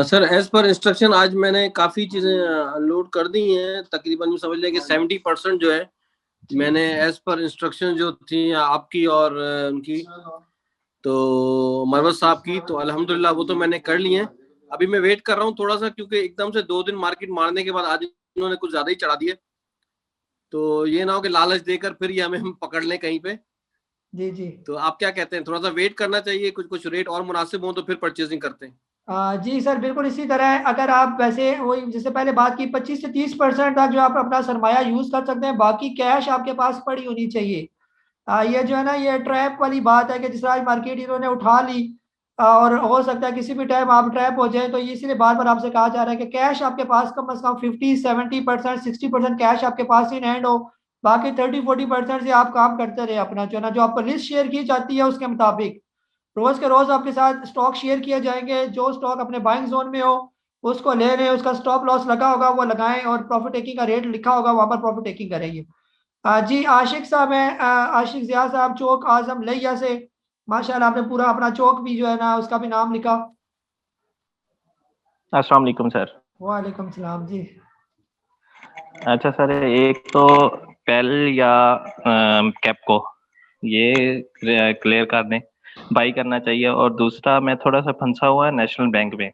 सर एज पर इंस्ट्रक्शन आज मैंने काफी चीजें अनलोड कर दी हैं, तकरीबन समझ लें कि 70% जो है मैंने एज पर इंस्ट्रक्शन जो थी आपकी और उनकी, तो मरवत साहब की, तो अल्हम्दुलिल्लाह वो तो मैंने कर ली है। अभी मैं वेट कर रहा हूँ थोड़ा सा, क्योंकि एकदम से 2 दिन मार्केट मारने के बाद आज इन्होंने कुछ ज्यादा ही चढ़ा दिए, तो ये ना हो कि लालच देकर फिर ये हमें हम पकड़ लें कहीं पे। जी जी। तो आप क्या कहते हैं, थोड़ा सा वेट करना चाहिए, कुछ रेट और मुनासिब हो तो फिर परचेजिंग करते हैं? जी सर बिल्कुल इसी तरह है। अगर आप वैसे वही जैसे पहले बात की, 25 से 30% तक जो आप अपना सरमाया यूज कर सकते हैं, बाकी कैश आपके पास पड़ी होनी चाहिए। ये जो है ना, ये ट्रैप वाली बात है कि जिस आज मार्केट इन्होंने उठा ली, और हो सकता है किसी भी टाइम आप ट्रैप हो जाए, तो ये इसीलिए बार बार आपसे कहा जा रहा है कि कैश आपके पास कम से कम 50-70% 60% कैश आपके पास इन हैंड हो। बाकी 30-40% से आप काम करते रहे अपना, जो है ना, जो आपको लिस्ट शेयर की जाती है उसके मुताबिक रोज के रोज आपके साथ स्टॉक शेयर किए जाएंगे। जो स्टॉक अपने बाइंग जोन में हो उसको ले लें, उसका स्टॉप लॉस लगा होगा वो लगाएं और प्रॉफिट टेकिंग का रेट लिखा होगा वहां पर प्रॉफिट टेकिंग करेंगे। जी आशिक साहब हैं, आशिक जिया साहब, चौक आजम लिया से। माशाल्लाह आपने पूरा अपना चौक भी जो है ना उसका भी नाम लिखा। अस्सलाम वालेकुम सर। वालेकुम सलाम जी। अच्छा सर, एक तो पेल या कैपको ये क्लियर कर दें, बाई करना चाहिए। और दूसरा मैं थोड़ा सा फंसा हुआ है नेशनल बैंक में,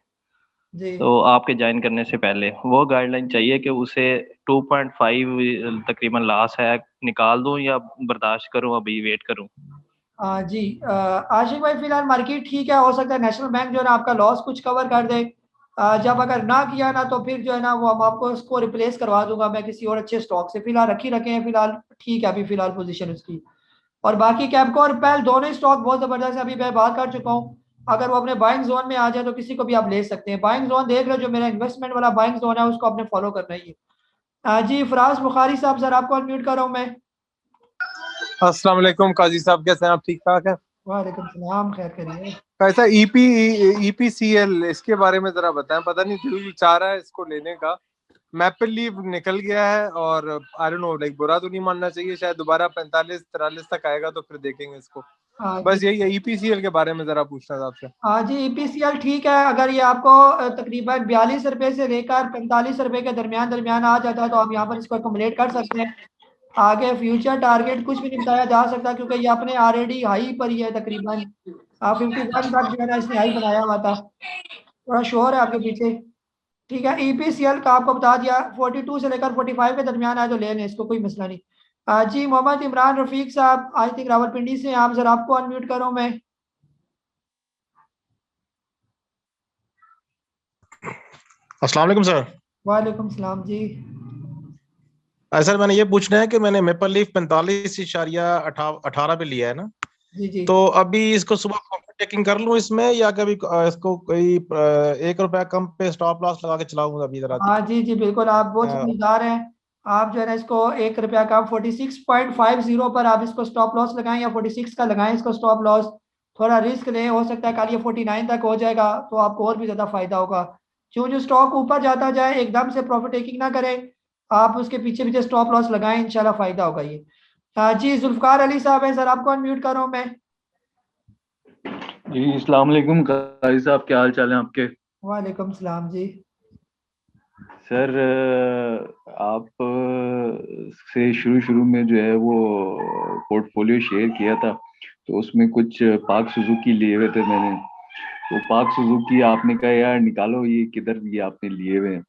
जी तो आपके ज्वाइन करने से पहले वो गाइडलाइन चाहिए कि उसे 2.5 तकरीबन लॉस है, निकाल दूं या बर्दाश्त करूं, अभी वेट करूं? जी आशिक भाई फिलहाल मार्केट ठीक है, हो सकता है नेशनल बैंक जो है ना आपका लॉस कुछ कवर कर दे। जब अगर ना किया ना तो फिर जो है ना वो हम आपको उसको रिप्लेस करवा दूंगा मैं किसी और अच्छे स्टॉक से। फिलहाल रखे हैं, फिलहाल ठीक है अभी फिलहाल पोजीशन उसकी। और बाकी कैपको और पैल दोनों ही स्टॉक बहुत जबरदस्त है, अभी मैं बात कर चुका हूँ। अगर वो अपने बाइंग जोन में आ जाए तो किसी को भी आप ले सकते हैं। बाइंग जोन देख लो, जो मेरा इन्वेस्टमेंट वाला बाइंग जोन है उसको आपने फॉलो करना ही है। जी फराज बुखारी साहब, सर आपको अनम्यूट कर रहा हूँ मैं। अस्सलाम वालेकुम काजी साहब, कैसे हैं आप? ठीक ठाक हैं? वालेकुम सलाम, खैर करिए। कैसा ईपीसीएल, इसके बारे में जरा बताएं। पता नहीं दिल चाह रहा है इसको लेने का। मैपल लीव निकल गया है और आई डोंट नो, लाइक बुरा तो नहीं मानना चाहिए, शायद दोबारा 45-43 तक आएगा तो फिर देखेंगे इसको। बस यही है, ईपीसीएल के बारे में जरा पूछना था आपसे। हाँ जी ईपीसीएल ठीक है। अगर ये आपको तकरीबन 42 रुपए से लेकर 45 रुपए के दरमियान आ जाता है तो आप यहाँ पर इसको अकोमोडेट कर सकते हैं। आगे फ्यूचर टारगेट कुछ भी नहीं बताया जा सकता क्योंकि ये अपने ऑलरेडी हाई पर ही है, तकरीबन 51 तक जो है ना इसने हाई बनाया हुआ था। थोड़ा शोर है आपके पीछे। ठीक है, ईपीसीएल का आपको बता दिया 42 से लेकर 45 के दरमियान आए तो ले लें, इसको कोई मसला नहीं। जी मोहम्मद इमरान रफीक साहब, आई थिंक रावलपिंडी से आप, सर आपको अनम्यूट करो मैं। अस्सलाम वालेकुम सर। वालेकुम सलाम जी। सर मैंने ये पूछना है कि मैंने मेपल लीफ 45.18 पे लिया है ना, जी जी। तो अभी इसको सुबह प्रॉफिट टेकिंग कर लूं इसमें या कभी इसको कोई 1 रुपया कम पे स्टॉप लॉस लगा के चलाऊंगा अभी जरा? हाँ जी जी बिल्कुल, आप बहुत समझदार हैं। आप जो है ना इसको 1 रुपया कम 46.50 पर आप इसको स्टॉप लॉस लगाएं या 46 का लगाएं इसको स्टॉप लॉस। थोड़ा रिस्क लें, हो सकता है कल ये 49 तक हो जाएगा तो आपको और भी ज्यादा फायदा होगा। जो जो स्टॉक ऊपर जाता जाए एकदम से प्रॉफिट टेकिंग ना करें, आप उसके पीछे पीछे स्टॉप लॉस लगाएं, इंशाल्लाह फायदा होगा ये। जी जुल्फकार अली साहब हैं, सर आपको अनम्यूट कर रहा हूं मैं। जी अस्सलाम वालेकुम काजी साहब, क्या हाल चाल है आपके? वालेकुम सलाम जी। सर आप से शुरू में जो है वो पोर्टफोलियो शेयर किया था तो उसमें कुछ पाक सुजुकी लिए हुए थे मैंने। तो पाक सुजुकी आपने कहा यार निकालो, ये किधर ये आपने लिए हुए हैं।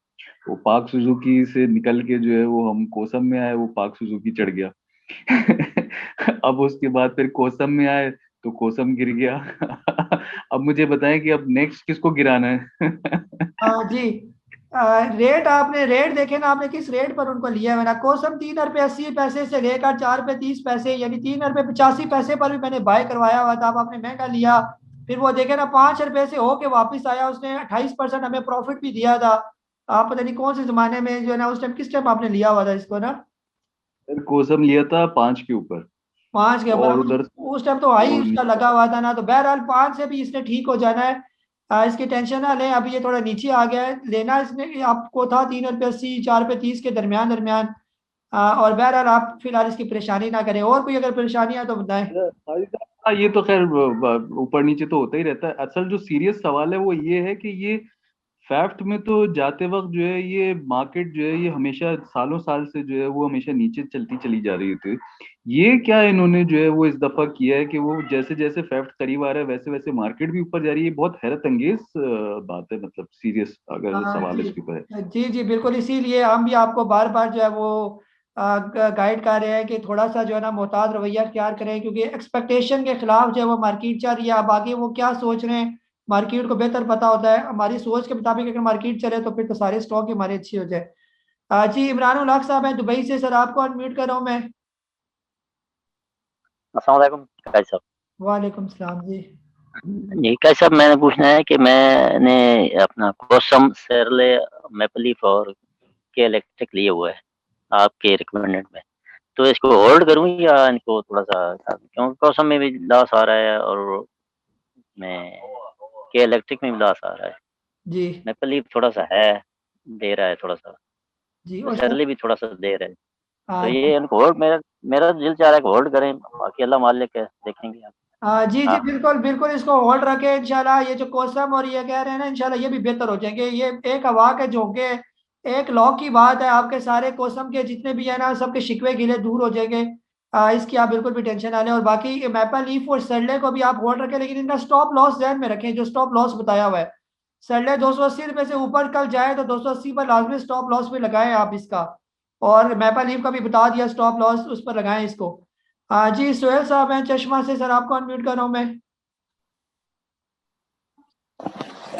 वो पाक सुजुकी से निकल के जो है वो हम कोसम में आए, वो पाक सुजुकी चढ़ गया। अब उसके बाद फिर कोसम में आए तो कोसम गिर गया। अब मुझे बताएं कि अब नेक्स्ट किसको गिराना है? जी रेट आपने रेट देखे ना, आपने किस रेट पर उनको लिया है ना। कोसम 3 रुपये 80 पैसे से लेकर 4 रुपये 30 पैसे यानी 3 रुपये 85 पैसे पर भी मैंने बाय करवाया हुआ था। अब आपने महंगा लिया, फिर वो देखे ना 5 रुपये से होके वापस आया, उसने 28% हमें प्रॉफिट भी दिया था। आप पता नहीं कौन से जमाने में जो है ना उस टाइम किस टाइम आपने लिया हुआ था इसको ना। कोसम लिया था 5 के ऊपर। 5 के और ऊपर उधर उस टाइम तो हाई उसका लगा हुआ था ना। तो बहरहाल 5 से भी इसने ठीक हो जाना है, इसकी टेंशन ना लें। अभी ये थोड़ा नीचे आ गया है, लेना इसने आपको था 3 रुपये 80 4 रुपये 30 के दरमियान। और बहरहाल आप फिलहाल इसकी परेशानी ना करें। और कोई अगर परेशानी है तो बताएं। ये तो खैर ऊपर नीचे तो होता ही रहता है। असल जो सीरियस सवाल है वो ये है कि ये फैक्ट में तो जाते वक्त जो है ये मार्केट जो है ये हमेशा सालों साल से जो है वो हमेशा नीचे चलती चली जा रही थी। ये क्या इन्होंने जो है वो इस दफा किया है कि वो जैसे जैसे फैक्ट करीब आ रहा है वैसे वैसे मार्केट भी ऊपर जा रही है। बहुत हैरत अंगेज बात है, मतलब सीरियस अगर सवाल जी इसके ऊपर है। जी जी बिल्कुल, इसीलिए हम भी आपको बार बार जो है वो गाइड कर रहे हैं कि थोड़ा सा जो है ना मोहतात रवैया अख्तियार करें, क्योंकि एक्सपेक्टेशन के खिलाफ जो है वो मार्केट चल रही है। अब आगे वो क्या सोच रहे हैं मार्केट को बेहतर पता होता है। हमारी सोच के मुताबिक अगर मार्केट चले तो फिर तो सारे स्टॉक ही हमारे अच्छे हो जाए। जी इमरान उल हक साहब हैं दुबई से, सर आपको अनम्यूट कर रहा हूँ मैं। अस्सलाम वालेकुम काजी साहब। वालेकुम सलाम जी। जी काजी साहब, मैंने पूछना है कि मैंने अपना कोसम, सेरले, मेपल लीफ और के इलेक्ट्रिक लिए हुआ है आपके रिकमेंडेड में, तो इसको होल्ड करूं या इनको थोड़ा सा, क्योंकि कोसम में भी लॉस आ रहा है और में के इलेक्ट्रिक में भी लॉस आ रहा है। जी मैपल लीफ थोड़ा सा है, दे रहा है थोड़ा सा, जी। और सरली भी थोड़ा सा दे रहा है। तो जी ये इनको होल्ड, मेरा मेरा दिल चाह रहा है कि होल्ड करें, बाकी अल्लाह मालिक है, देखेंगे आप। जी हाँ बिल्कुल बिल्कुल, इसको होल्ड रखे इंशाल्लाह। ये जो कोसम और ये कह रहे हैं ना, इंशाल्लाह ये भी बेहतर हो जाएंगे। ये एक हवा के झोंके, एक लॉक की बात है, आपके सारे कोसम के जितने भी है ना, सबके शिकवे गिले दूर हो जाएंगे। इसकी आप बिल्कुल भी टेंशन ना लें। और बाकी मैपल लीफ और सरले को भी आप होल्ड रखें, लेकिन इनका स्टॉप लॉस ध्यान में रखें, जो स्टॉप लॉस बताया हुआ है। सरले 280 रुपये से ऊपर कल जाए तो 280 पर लाजमी स्टॉप लॉस पे लगाएं आप इसका। और मैपल लीफ का भी बता दिया स्टॉप लॉस, उस पर लगाएं इसको। जी सोहेल साहब हैं चश्मा से, सर आपको अनम्यूट कर रहा हूँ मैं।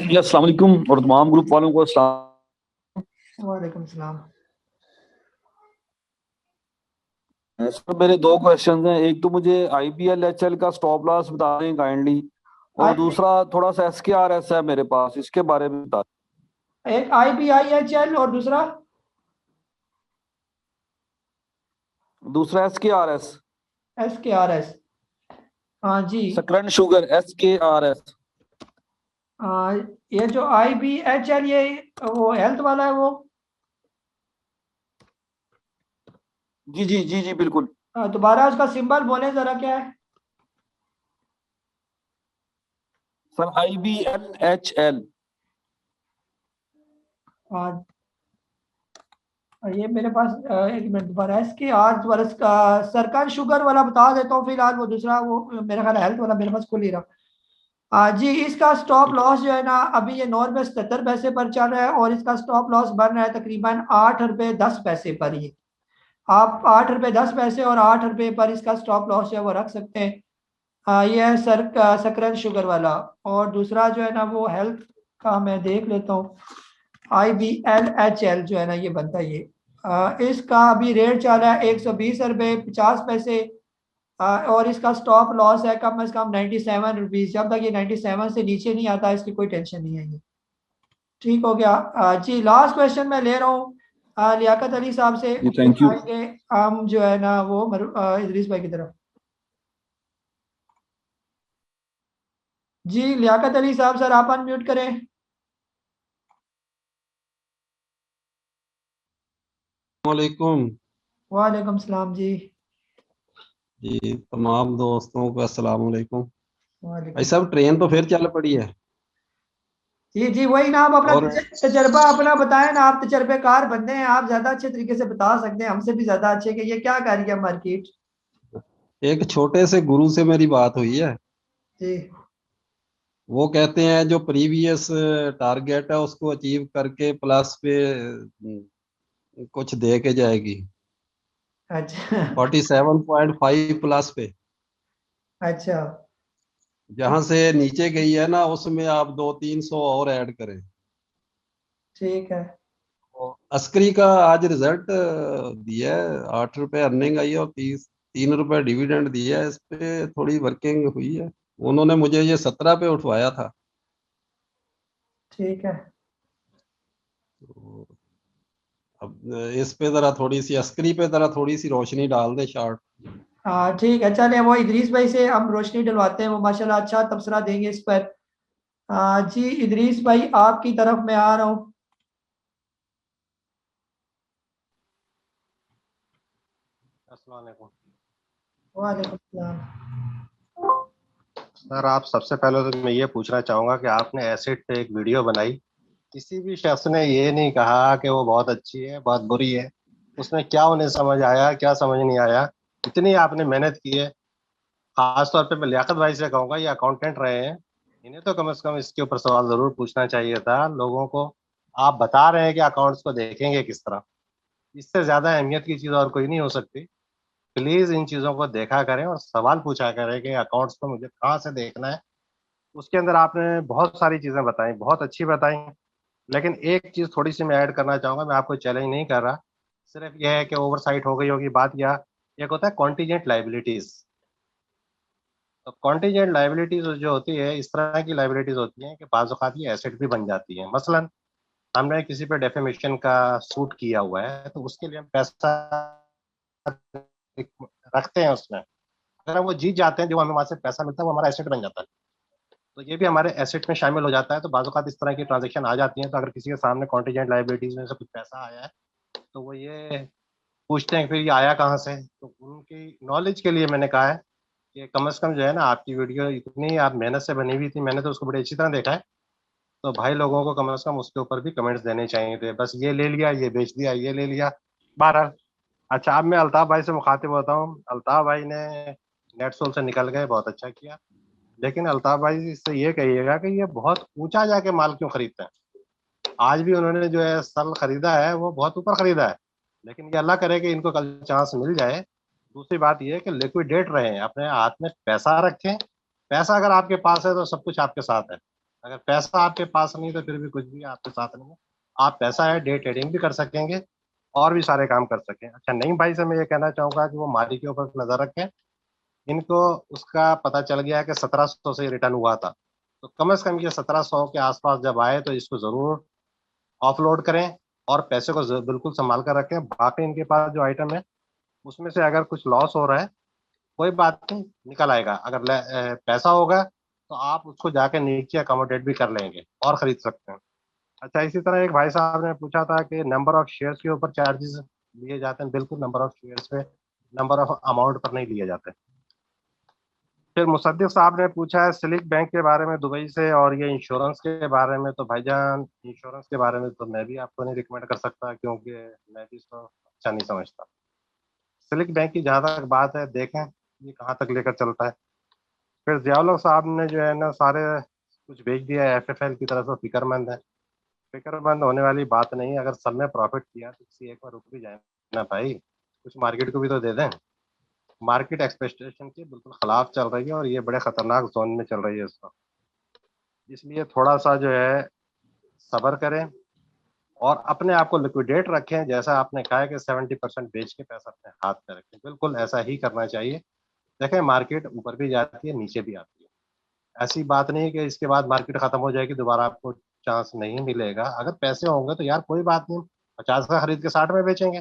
जी अस्सलाम वालेकुम और तमाम ग्रुप वालों को अस्सलाम। वालेकुम सलाम। सर मेरे दो क्वेश्चन हैं, एक तो मुझे IBLHL का स्टॉप लॉस बता दें काइंडली, और दूसरा थोड़ा सा SKRS है मेरे पास, इसके बारे में बता दें। एक IBIHL और दूसरा SKRS। SKRS। हाँ जी। सकरन शुगर SKRS। ये जो IBHL ये वो हेल्थ वाला है वो। जी जी जी जी बिल्कुल। दोबारा उसका सिंबल बोले जरा, क्या है सर? IBLHL। ये मेरे पास एक मिनट, दोबारा SKR दोबारा सरकार शुगर वाला बता देता हूँ फिलहाल। वो दूसरा वो मेरा ख्याल हेल्थ वाला मेरे पास खुल ही रहा। जी इसका स्टॉप लॉस जो है ना, अभी ये 9 रुपये 77 पैसे पर चल रहा है, और इसका स्टॉप लॉस बन रहा है तकरीबन 8 रुपये 10 पैसे पर। ये आप 8 रुपये 10 पैसे और 8 रुपये पर इसका स्टॉप लॉस जो है वो रख सकते हैं। ये है सकरन शुगर वाला। और दूसरा जो है ना वो हेल्थ का मैं देख लेता हूँ। IBLHL जो है ना ये बनता है ये। इसका अभी रेट चल रहा है 120 रुपये 50 पैसे। और इसका स्टॉप लॉस है कम से कम 97 रुपीज़। जब तक ये 97 से नीचे नहीं आता इसकी कोई टेंशन नहीं है ये। ठीक हो गया। जी लास्ट क्वेश्चन मैं ले रहा हूँ लियाकत अली साहब से। Thank you. हम जो है ना वो इदरीस भाई की तरफ। जी लियाकत अली साहब, सर आप अनम्यूट करें। वालेकुम। वालेकुम सलाम जी। जी तमाम दोस्तों को अस्सलाम वालेकुम। वालेकुम। भाई साहब ट्रेन तो फिर चल पड़ी है। जी जी वही ना, आप अपना और तजर्बा अपना बताएं ना, आप तजर्बेकार बंदे हैं, आप ज्यादा अच्छे तरीके से बता सकते हैं हमसे भी ज्यादा अच्छे कि ये क्या कर रही है मार्केट। एक छोटे से गुरु से मेरी बात हुई है, जी वो कहते हैं जो प्रीवियस टारगेट है उसको अचीव करके प्लस पे कुछ दे के जाएगी। अच्छा 47.5 प्लस पे। अच्छा जहां से नीचे गई है ना उसमें आप 200-300 और ऐड करें। ठीक है। अस्करी का आज रिजल्ट दिया है, 8 रुपए अर्निंग आई है और 3 रुपए डिविडेंड दिया है। इस पे थोड़ी वर्किंग हुई है। उन्होंने मुझे ये 17 पे उठवाया था। ठीक है। तो अब इस पे जरा थोड़ी सी अस्करी पे जरा थोड़ी सी रोशनी डाल दे शार्ट। हाँ ठीक है, चले वो इदरीस भाई से हम रोशनी डलवाते हैं, वो माशाल्लाह अच्छा तबसरा देंगे इस पर। जी इदरीस भाई आपकी तरफ मैं आ रहा हूँ। वालेकुम सलाम। सर आप सबसे पहले तो मैं ये पूछना चाहूंगा कि आपने एसिड पे एक वीडियो बनाई, किसी भी शख्स ने ये नहीं कहा कि वो बहुत अच्छी है बहुत बुरी है। उसमें क्या उन्हें समझ आया क्या समझ नहीं आया, इतनी आपने मेहनत की है। खासतौर पे मैं लियाकत भाई से कहूँगा, ये अकाउंटेंट रहे हैं, इन्हें तो कम से कम इसके ऊपर सवाल जरूर पूछना चाहिए था लोगों को। आप बता रहे हैं कि अकाउंट्स को देखेंगे किस तरह, इससे ज्यादा अहमियत की चीज और कोई नहीं हो सकती। प्लीज इन चीजों को देखा करें और सवाल पूछा करें कि अकाउंट्स को मुझे कहाँ से देखना है। उसके अंदर आपने बहुत सारी चीजें बताई, बहुत अच्छी बताई, लेकिन एक चीज थोड़ी सी मैं ऐड करना चाहूंगा। मैं आपको चैलेंज नहीं कर रहा, सिर्फ यह है कि ओवरसाइट हो गई होगी बात, या एक होता है कॉन्टीजेंट लाइबिलिटीज। तो कॉन्टीजेंट लाइबिलिटीज जो होती है, इस तरह की लाइबिलिटीज होती हैं कि बाज़ औक़ात ये एसेट भी बन जाती है। मसलन हमने किसी पे डेफेमेशन का सूट किया हुआ है, तो उसके लिए हम पैसा रखते हैं उसमें। अगर हम वो जीत जाते हैं, जो हमें वहां से पैसा मिलता है वो हमारा एसेट बन जाता है। तो ये भी हमारे एसेट में शामिल हो जाता है। तो बाज़ औक़ात इस तरह की ट्रांजेक्शन आ जाती हैं, तो अगर किसी के सामने कॉन्टीजेंट लायबिलिटीज़ में से कुछ पैसा आया है, तो वो ये पूछते हैं फिर ये आया कहाँ से? तो उनकी नॉलेज के लिए मैंने कहा है कि कम से कम जो है ना, आपकी वीडियो इतनी आप मेहनत से बनी हुई थी, मैंने तो उसको बड़ी अच्छी तरह देखा है, तो भाई लोगों को कम से कम उसके ऊपर भी कमेंट्स देने चाहिए थे। बस ये ले लिया, ये बेच दिया, ये ले लिया। बहरहाल अच्छा, अब मैं अल्ताफ़ भाई से मुखातिब होता हूँ। अल्ताफ़ भाई ने नेटसोल से निकल गए, बहुत अच्छा किया। लेकिन अल्ताफ़ भाई से ये कहिएगा कि ये बहुत ऊँचा जाके माल क्यों खरीदते हैं? आज भी उन्होंने जो है सल खरीदा है, वो बहुत ऊपर खरीदा है, लेकिन ये अल्लाह करे कि इनको कल चांस मिल जाए। दूसरी बात ये है कि लिक्विडेट रहें, अपने हाथ में पैसा रखें। पैसा अगर आपके पास है तो सब कुछ आपके साथ है, अगर पैसा आपके पास नहीं तो फिर भी कुछ भी आपके साथ नहीं है। आप पैसा है, डे ट्रेडिंग भी कर सकेंगे और भी सारे काम कर सकें। अच्छा, नईम भाई से मैं ये कहना चाहूँगा कि वो माली के ऊपर नज़र रखें। इनको उसका पता चल गया है कि 1700 से रिटर्न हुआ था, तो कम से कम ये 1700 के आस-पास जब आए तो इसको ज़रूर ऑफलोड करें और पैसे को बिल्कुल संभाल कर रखें। बाकी इनके पास जो आइटम है, उसमें से अगर कुछ लॉस हो रहा है, कोई बात नहीं, निकल आएगा। अगर पैसा होगा तो आप उसको जाके नीचे अकोमोडेट भी कर लेंगे और खरीद सकते हैं। अच्छा, इसी तरह एक भाई साहब ने पूछा था कि नंबर ऑफ शेयर्स के ऊपर चार्जेस लिए जाते हैं। बिल्कुल नंबर ऑफ शेयर्स पे, नंबर ऑफ अमाउंट पर नहीं लिए जाते। फिर मुसद्दिक साहब ने पूछा है सिलिक बैंक के बारे में दुबई से और ये इंश्योरेंस के बारे में। तो भाईजान, इंश्योरेंस के बारे में तो मैं भी आपको नहीं रिकमेंड कर सकता, क्योंकि मैं भी इसको अच्छा नहीं समझता। सिलिक बैंक की जहाँ तक बात है, देखें ये कहाँ तक लेकर चलता है। फिर ज़ियाउल साहब ने जो है ना सारे कुछ बेच दिया है, एफएफएल की तरफ से फिक्रमंद है। फिक्रमंद होने वाली बात नहीं है, अगर सब ने प्रॉफिट किया तो किसी एक बार रुक भी जाए ना भाई, कुछ मार्केट को भी तो दे दें। मार्केट एक्सपेक्टेशन के बिल्कुल खिलाफ चल रही है और ये बड़े खतरनाक जोन में चल रही है इस वक्त। इसलिए थोड़ा सा जो है सब्र करें और अपने आप को लिक्विडेट रखें। जैसा आपने कहा है कि 70% बेच के पैसा अपने हाथ में रखें, बिल्कुल ऐसा ही करना चाहिए। देखें, मार्केट ऊपर भी जाती है, नीचे भी आती है। ऐसी बात नहीं है कि इसके बाद मार्केट खत्म हो जाएगी, दोबारा आपको चांस नहीं मिलेगा। अगर पैसे होंगे तो यार कोई बात नहीं, 50 का खरीद के 60 में बेचेंगे।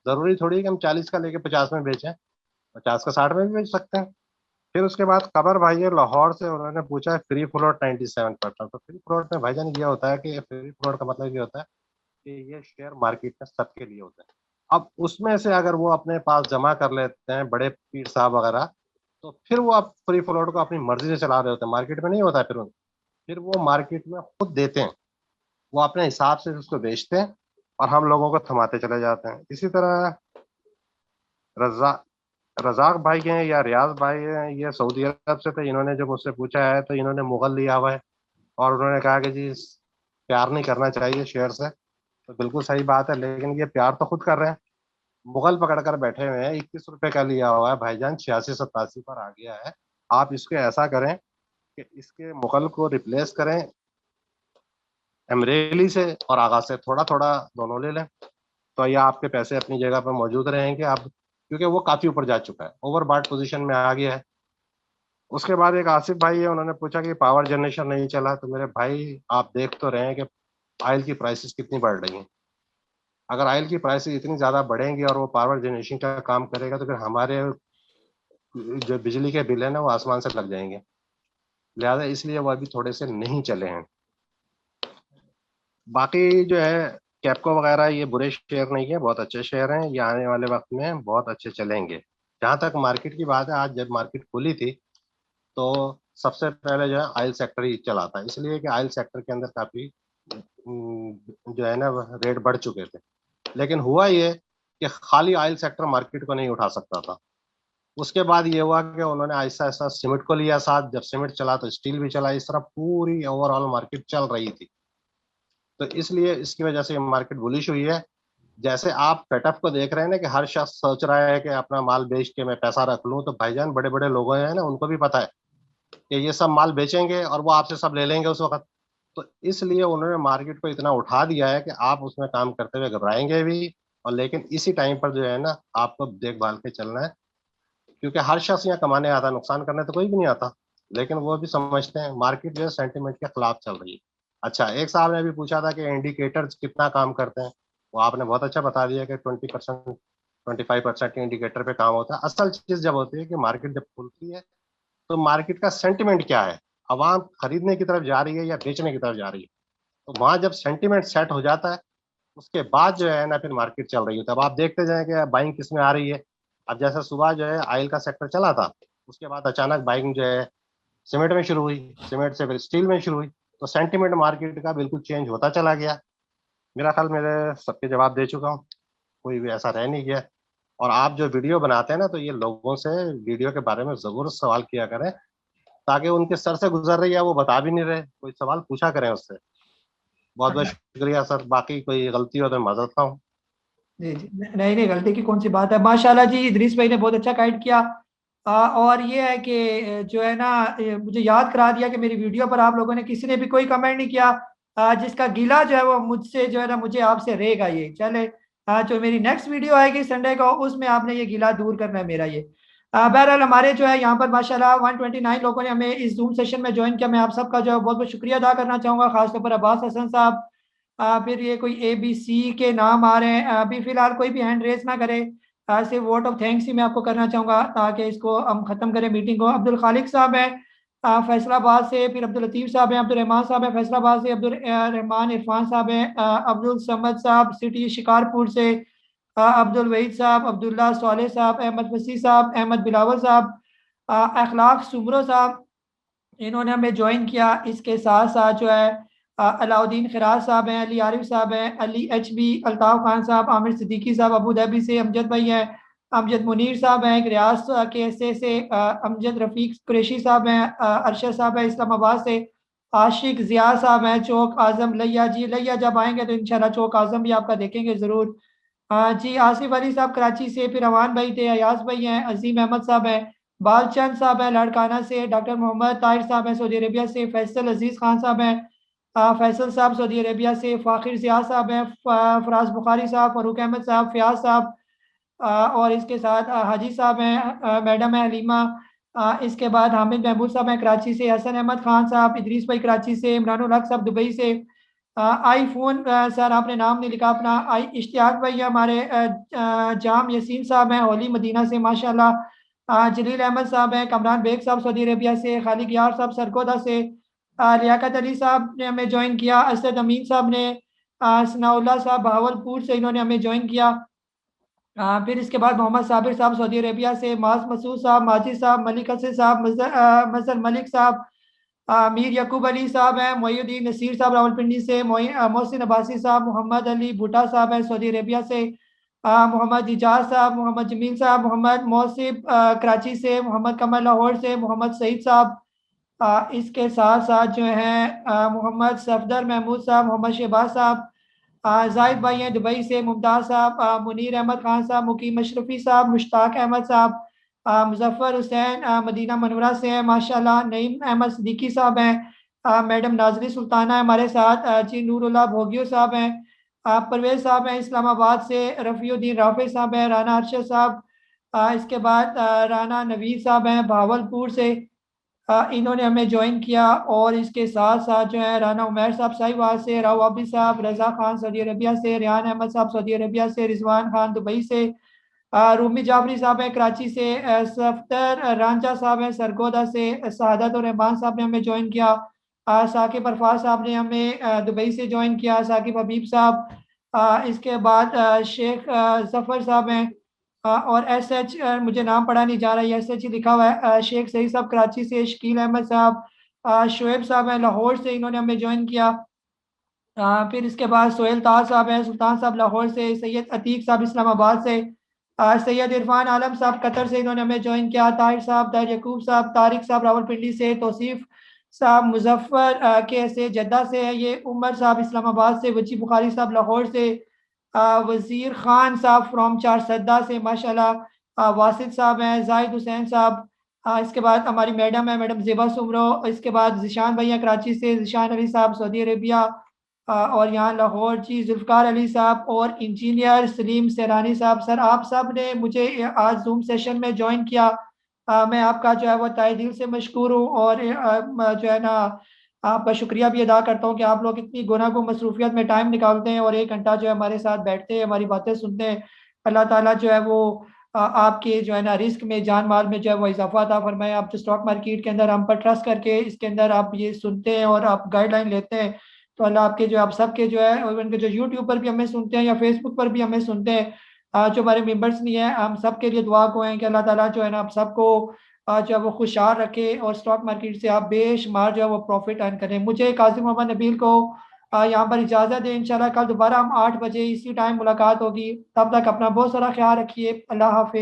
जरूरी थोड़ी है कि हम 40 का लेके 50 में बेचें, 50 का 60 में भी बेच सकते हैं। फिर उसके बाद कबर भाई है लाहौर से, उन्होंने पूछा है फ्री फ्लोट 97%। तो फ्री फ्लोट में भाईजान ये होता है कि फ्री फ्लोट का मतलब ये होता है कि ये शेयर मार्केट में सबके लिए होता है। अब उसमें से अगर वो अपने पास जमा कर लेते हैं बड़े पीर साहब वगैरह, तो फिर वो आप फ्री फ्लोट को अपनी मर्जी से चला रहे होते हैं, मार्केट में नहीं होता। फिर वो मार्केट में खुद देते हैं, वो अपने हिसाब से उसको बेचते हैं और हम लोगों को थमाते चले जाते हैं। इसी तरह रजाक भाई हैं या रियाज भाई हैं, ये सऊदी अरब से थे। इन्होंने जो मुझसे पूछा है तो इन्होंने मुगल लिया हुआ है और उन्होंने कहा कि जी प्यार नहीं करना चाहिए शेयर से। तो बिल्कुल सही बात है, लेकिन ये प्यार तो खुद कर रहे हैं। मुगल पकड़ कर बैठे हुए हैं, 21 रुपए का लिया हुआ है भाईजान, 86-87 पर आ गया है। आप इसको ऐसा करें कि इसके मुगल को रिप्लेस करें एमरेली से और आगा से, थोड़ा थोड़ा दोनों ले लें, तो ये आपके पैसे अपनी जगह पर मौजूद रहेंगे। आप, क्योंकि वो काफी ऊपर जा चुका है, ओवरबॉट पोजीशन में आ गया है। उसके बाद एक आसिफ भाई है, उन्होंने पूछा कि पावर जनरेशन नहीं चला। तो मेरे भाई, आप देख तो रहे हैं कि ऑयल की प्राइसेस कितनी बढ़ रही हैं। अगर ऑयल की प्राइसेस इतनी ज़्यादा बढ़ेंगी और वो पावर जनरेशन का काम करेगा, तो फिर हमारे जो बिजली के बिल है ना, वो आसमान से लग जाएंगे। लिहाजा इसलिए वो अभी थोड़े से नहीं चले हैं। बाकी जो है कैपको वगैरह, ये बुरे शेयर नहीं है, बहुत अच्छे शेयर हैं। ये आने वाले वक्त में बहुत अच्छे चलेंगे। जहाँ तक मार्केट की बात है, आज जब मार्केट खुली थी तो सबसे पहले जो है ऑयल सेक्टर ही चला था, इसलिए कि ऑयल सेक्टर के अंदर काफ़ी जो है ना रेट बढ़ चुके थे। लेकिन हुआ ये कि खाली ऑयल सेक्टर मार्केट को नहीं उठा सकता था। उसके बाद ये हुआ कि उन्होंने आहिस्ता आहिस्ता सीमेंट को लिया साथ, जब सीमेंट चला तो स्टील भी चला। इस तरह पूरी ओवरऑल मार्केट चल रही थी, तो इसलिए इसकी वजह से मार्केट बुलिश हुई है। जैसे आप सेटअप को देख रहे हैं ना कि हर शख्स सोच रहा है कि अपना माल बेच के मैं पैसा रख लूं, तो भाईजान बड़े बड़े लोग हैं ना, उनको भी पता है कि ये सब माल बेचेंगे और वो आपसे सब ले लेंगे उस वक्त। तो इसलिए उन्होंने मार्केट को इतना उठा दिया है कि आप उसमें काम करते हुए घबराएंगे भी, और लेकिन इसी टाइम पर जो है ना आपको देखभाल के चलना है, क्योंकि हर शख्स यहाँ कमाने आता, नुकसान करने तो कोई भी नहीं आता। लेकिन वो भी समझते हैं मार्केट जो है सेंटिमेंट के खिलाफ चल रही है। अच्छा, एक साहब ने भी पूछा था कि इंडिकेटर्स कितना काम करते हैं, वो आपने बहुत अच्छा बता दिया कि 20% 25% के इंडिकेटर पे काम होता है। असल चीज जब होती है कि मार्केट जब खुलती है तो मार्केट का सेंटिमेंट क्या है, आवाम खरीदने की तरफ जा रही है या बेचने की तरफ जा रही है। तो वहाँ जब सेंटीमेंट सेट हो जाता है उसके बाद जो है ना फिर मार्केट चल रही होती है। अब आप देखते जाएं कि बाइंग किस में आ रही है। अब जैसे सुबह जो है ऑयल का सेक्टर चला था, उसके बाद अचानक बाइंग जो है सीमेंट में शुरू हुई, सीमेंट से फिर स्टील में शुरू हुई, तो सेंटीमेंट मार्केट का बिल्कुल चेंज होता चला गया। मेरा ख्याल मेरे सबके जवाब दे चुका हूँ, कोई भी ऐसा रह नहीं गया। और आप जो वीडियो बनाते हैं ना, तो ये लोगों से वीडियो के बारे में जरूर सवाल किया करें, ताकि उनके सर से गुजर रही है वो बता भी नहीं रहे, कोई सवाल पूछा करें उससे। बहुत बहुत शुक्रिया सर, बाकी कोई गलती हो तो मैं माजरत हूँ। जी जी, नहीं नहीं, गलती की कौन सी बात है। माशाल्लाह जी, इदरीस भाई ने बहुत अच्छा गाइड किया। और ये है कि जो है ना, मुझे याद करा दिया कि मेरी वीडियो पर आप लोगों ने किसी ने भी कोई कमेंट नहीं किया, जिसका गिला जो है वो मुझसे जो है ना, मुझे आपसे रहेगा ये। चले, जो मेरी नेक्स्ट वीडियो आएगी संडे को, उसमें आपने ये गिला दूर करना है मेरा ये। बहरहाल हमारे जो है यहाँ पर माशाल्लाह 129 लोगों ने हमें इस जूम सेशन में ज्वाइन किया। मैं आप सबका जो है बहुत बहुत शुक्रिया अदा करना चाहूँगा, खासतौर पर अब्बास हसन साहब। फिर ये कोई ABC के नाम आ रहे हैं। अभी फिलहाल कोई भी हैंड रेज ना करे, सिर्फ वोट ऑफ थैंक्स ही मैं आपको करना चाहूँगा, ताकि इसको हम ख़त्म करें मीटिंग को। अब्दुल खालिक साहब हैं फैसलाबाद से, फिर अब्दुल लतीफ़ साहब हैं, अब्दुल रहमान साहब हैं फैसलाबाद से, अब्दुल रहमान इरफान साहब हैं, अब्दुल समद साहब सिटी शिकारपुर से, अब्दुल वहीद साहब, अब्दुल्ला साले साहब, अहमद वसी साहब, अहमद बिलावल साहब, अखलाक सुमरो साहब, इन्होंने हमें ज्वाइन किया। इसके साथ साथ जो है अलाउद्दीन खिराज साहब हैं, अली आरिफ साहब हैं, अली HB, अल्ताफ खान साहब, आमिर सिद्दीकी साहब अबू धाबी से, अमजद भाई हैं, अमजद मुनीर साहब हैं रियाज KSA से, अमजद रफीक कुरैशी साहब हैं, अरशद साहब हैं इस्लामाबाद से, आशिक जिया साहब हैं चौक आजम लिया जी। लिया जब आएंगे तो इंशाल्लाह चौक आजम भी आपका देखेंगे ज़रूर। जी, आसिफ अली साहब कराची से, फिर अमान भाई थे, अयाज भाई हैं, अजीम अहमद साहब हैं, बालचंद साहब हैं लाड़काना से, डॉक्टर मोहम्मद ताहिर साहब हैं सऊदी अरेबिया से, फैसल अजीज़ खान साहब हैं, फैसल साहब सऊदी अरेबिया से, फ़ाखिर ज़िया साहब हैं, फराज बुखारी साहब, फ़ारूक अहमद साहब, फ़याज साहब, और इसके साथ हाजी साहब हैं, मैडम है हलीमा। इसके बाद हामिद महमूद साहब हैं कराची से, हसन अहमद खान साहब इदरीस भाई कराची से, इमरानुल हक साहब दुबई से, आईफोन सर आपने नाम नहीं लिखा अपना, आई इश्तियाक भाई हमारे, जाम यासीन साहब हैं होली मदीना से माशाल्लाह, जलील अहमद साहब हैं, कमरान बेग साहब सऊदी अरेबिया से, खालिक यार साहब सरगोदा से, लियाकत अली साहब ने हमें ज्वाइन किया, असद अमीन साहब ने, सनाउल्लाह साहब भावलपुर से, इन्होंने हमें ज्वाइन किया। फिर इसके बाद मोहम्मद साबिर साहब सऊदी अरेबिया से, मास मसूद साहब, माजिद साहब, मलिक हसन साहब, मजर मलिक साहब, मीर यकूब अली साहब हैं, मोयुद्दीन नसीर साहब रावलपिंडी से, मोहसिन अब्बासी साहब, मोहम्मद अली भुट्टा साहब हैं सऊदी अरेबिया से, मोहम्मद इजाज साहब, मोहम्मद जमील साहब, मोहम्मद मौसिब कराची से, मोहम्मद कमर लाहौर से, मोहम्मद सईद साहब, इसके साथ साथ जो है मोहम्मद सफदर महमूद साहब, मोहम्मद शहबाज साहब, जाहिद भाई हैं दुबई से, मुमताज़ साहब, मुनीर अहमद खान साहब, मुकीम अशरफी साहब, मुश्ताक अहमद साहब, मुजफ्फर हुसैन मदीना मनवरा से हैं माशाल्लाह, नईम अहमद सिद्दीकी साहब हैं, मैडम नाजरी सुल्ताना है हमारे साथ, जी नूरुल्लाह भोगियो साहब हैं, परवेज साहब हैं इस्लामाबाद से, रफ़ीउद्दीन राफे साहब हैं, राना अरशद साहब, इसके बाद राना नवीद साहब हैं भावलपुर से, इन्होंने हमें ज्वाइन किया। और इसके साथ साथ जो है राना उमैर साहब साहिवाल से, राव आबिद साहब, रज़ा खान सऊदी अरबिया से, रियान अहमद साहब सऊदी अरबिया से, रिजवान खान दुबई से, रूमी जाफरी साहब हैं कराची से, सफ्तर रांझा साहब हैं सरगोदा से, सआदत और रहमान साहब ने हमें ज्वाइन किया, साकिब अरफाज साहब ने हमें दुबई से ज्वाइन किया, साकिब हबीब साहब, इसके बाद शेख जफ़र साहब हैं, और SH मुझे नाम पढ़ा नहीं जा रहा है, SH ही लिखा हुआ है, शेख सईद साहब कराची से, शकील अहमद साहब, शुएब साहब हैं लाहौर से, इन्होंने हमें ज्वाइन किया। फिर इसके बाद सोहेल ताज साहब हैं, सुल्तान साहब लाहौर से, सैयद अतीक साहब इस्लामाबाद से, सैयद इरफान आलम साहब कतर से, इन्होंने हमें ज्वाइन किया, ताहिर साहब, दार यकूब साहब, तारिक साहब रावलपिंडी से, तौसीफ साहब मुजफ्फर KSA जद्दा से है ये, उमर साहब इस्लामाबाद से, वजी बुखारी साहब लाहौर से, वजीर खान साहब फ्रॉम चारसद्दा से माशाल्लाह, वासिद साहब हैं, जाहिद हुसैन साहब, इसके बाद हमारी मैडम है मैडम ज़ेबा सुमरो, इसके बाद जिशान भैया कराची से, जिशान अली साहब सऊदी अरेबिया, और यहाँ लाहौर जी जुल्फ़कार अली साहब, और इंजीनियर सलीम सैरानी साहब। सर आप सब ने मुझे आज जूम सेशन में ज्वाइन किया, मैं आपका जो है वो तहे दिल से मशकूर हूँ, और जो है ना आपका शुक्रिया भी अदा करता हूँ कि आप लोग इतनी गुनागो मसरूफियत में टाइम निकालते हैं और 1 घंटा जो है हमारे साथ बैठते हैं, हमारी बातें सुनते हैं। अल्लाह ताला जो है वो आपके जो है ना रिस्क में, जान माल में जो है वो इजाफा अता फरमाए। आप जो स्टॉक मार्केट के अंदर हम पर ट्रस्ट करके इसके अंदर आप ये सुनते हैं और आप गाइडलाइन लेते हैं, तो अल्लाह आपके जो आप सबके जो है, और उनके जो यूट्यूब पर भी हमें सुनते हैं या फेसबुक पर भी हमें सुनते हैं, जो हमारे मेंबर्स नहीं है, हम सब के लिए दुआ को हैं कि अल्लाह ताला जो है ना आप सबको जो है वो खुशहाल रखे और स्टॉक मार्केट से आप बेशुमार जो है वो प्रॉफिट अर्न करें। मुझे कासिम मोहम्मद नबील को यहाँ पर इजाज़त दें। इंशाल्लाह कल दोबारा हम 8 बजे इसी टाइम मुलाकात होगी। तब तक अपना बहुत सारा ख्याल रखिए। अल्लाह हाफिज़।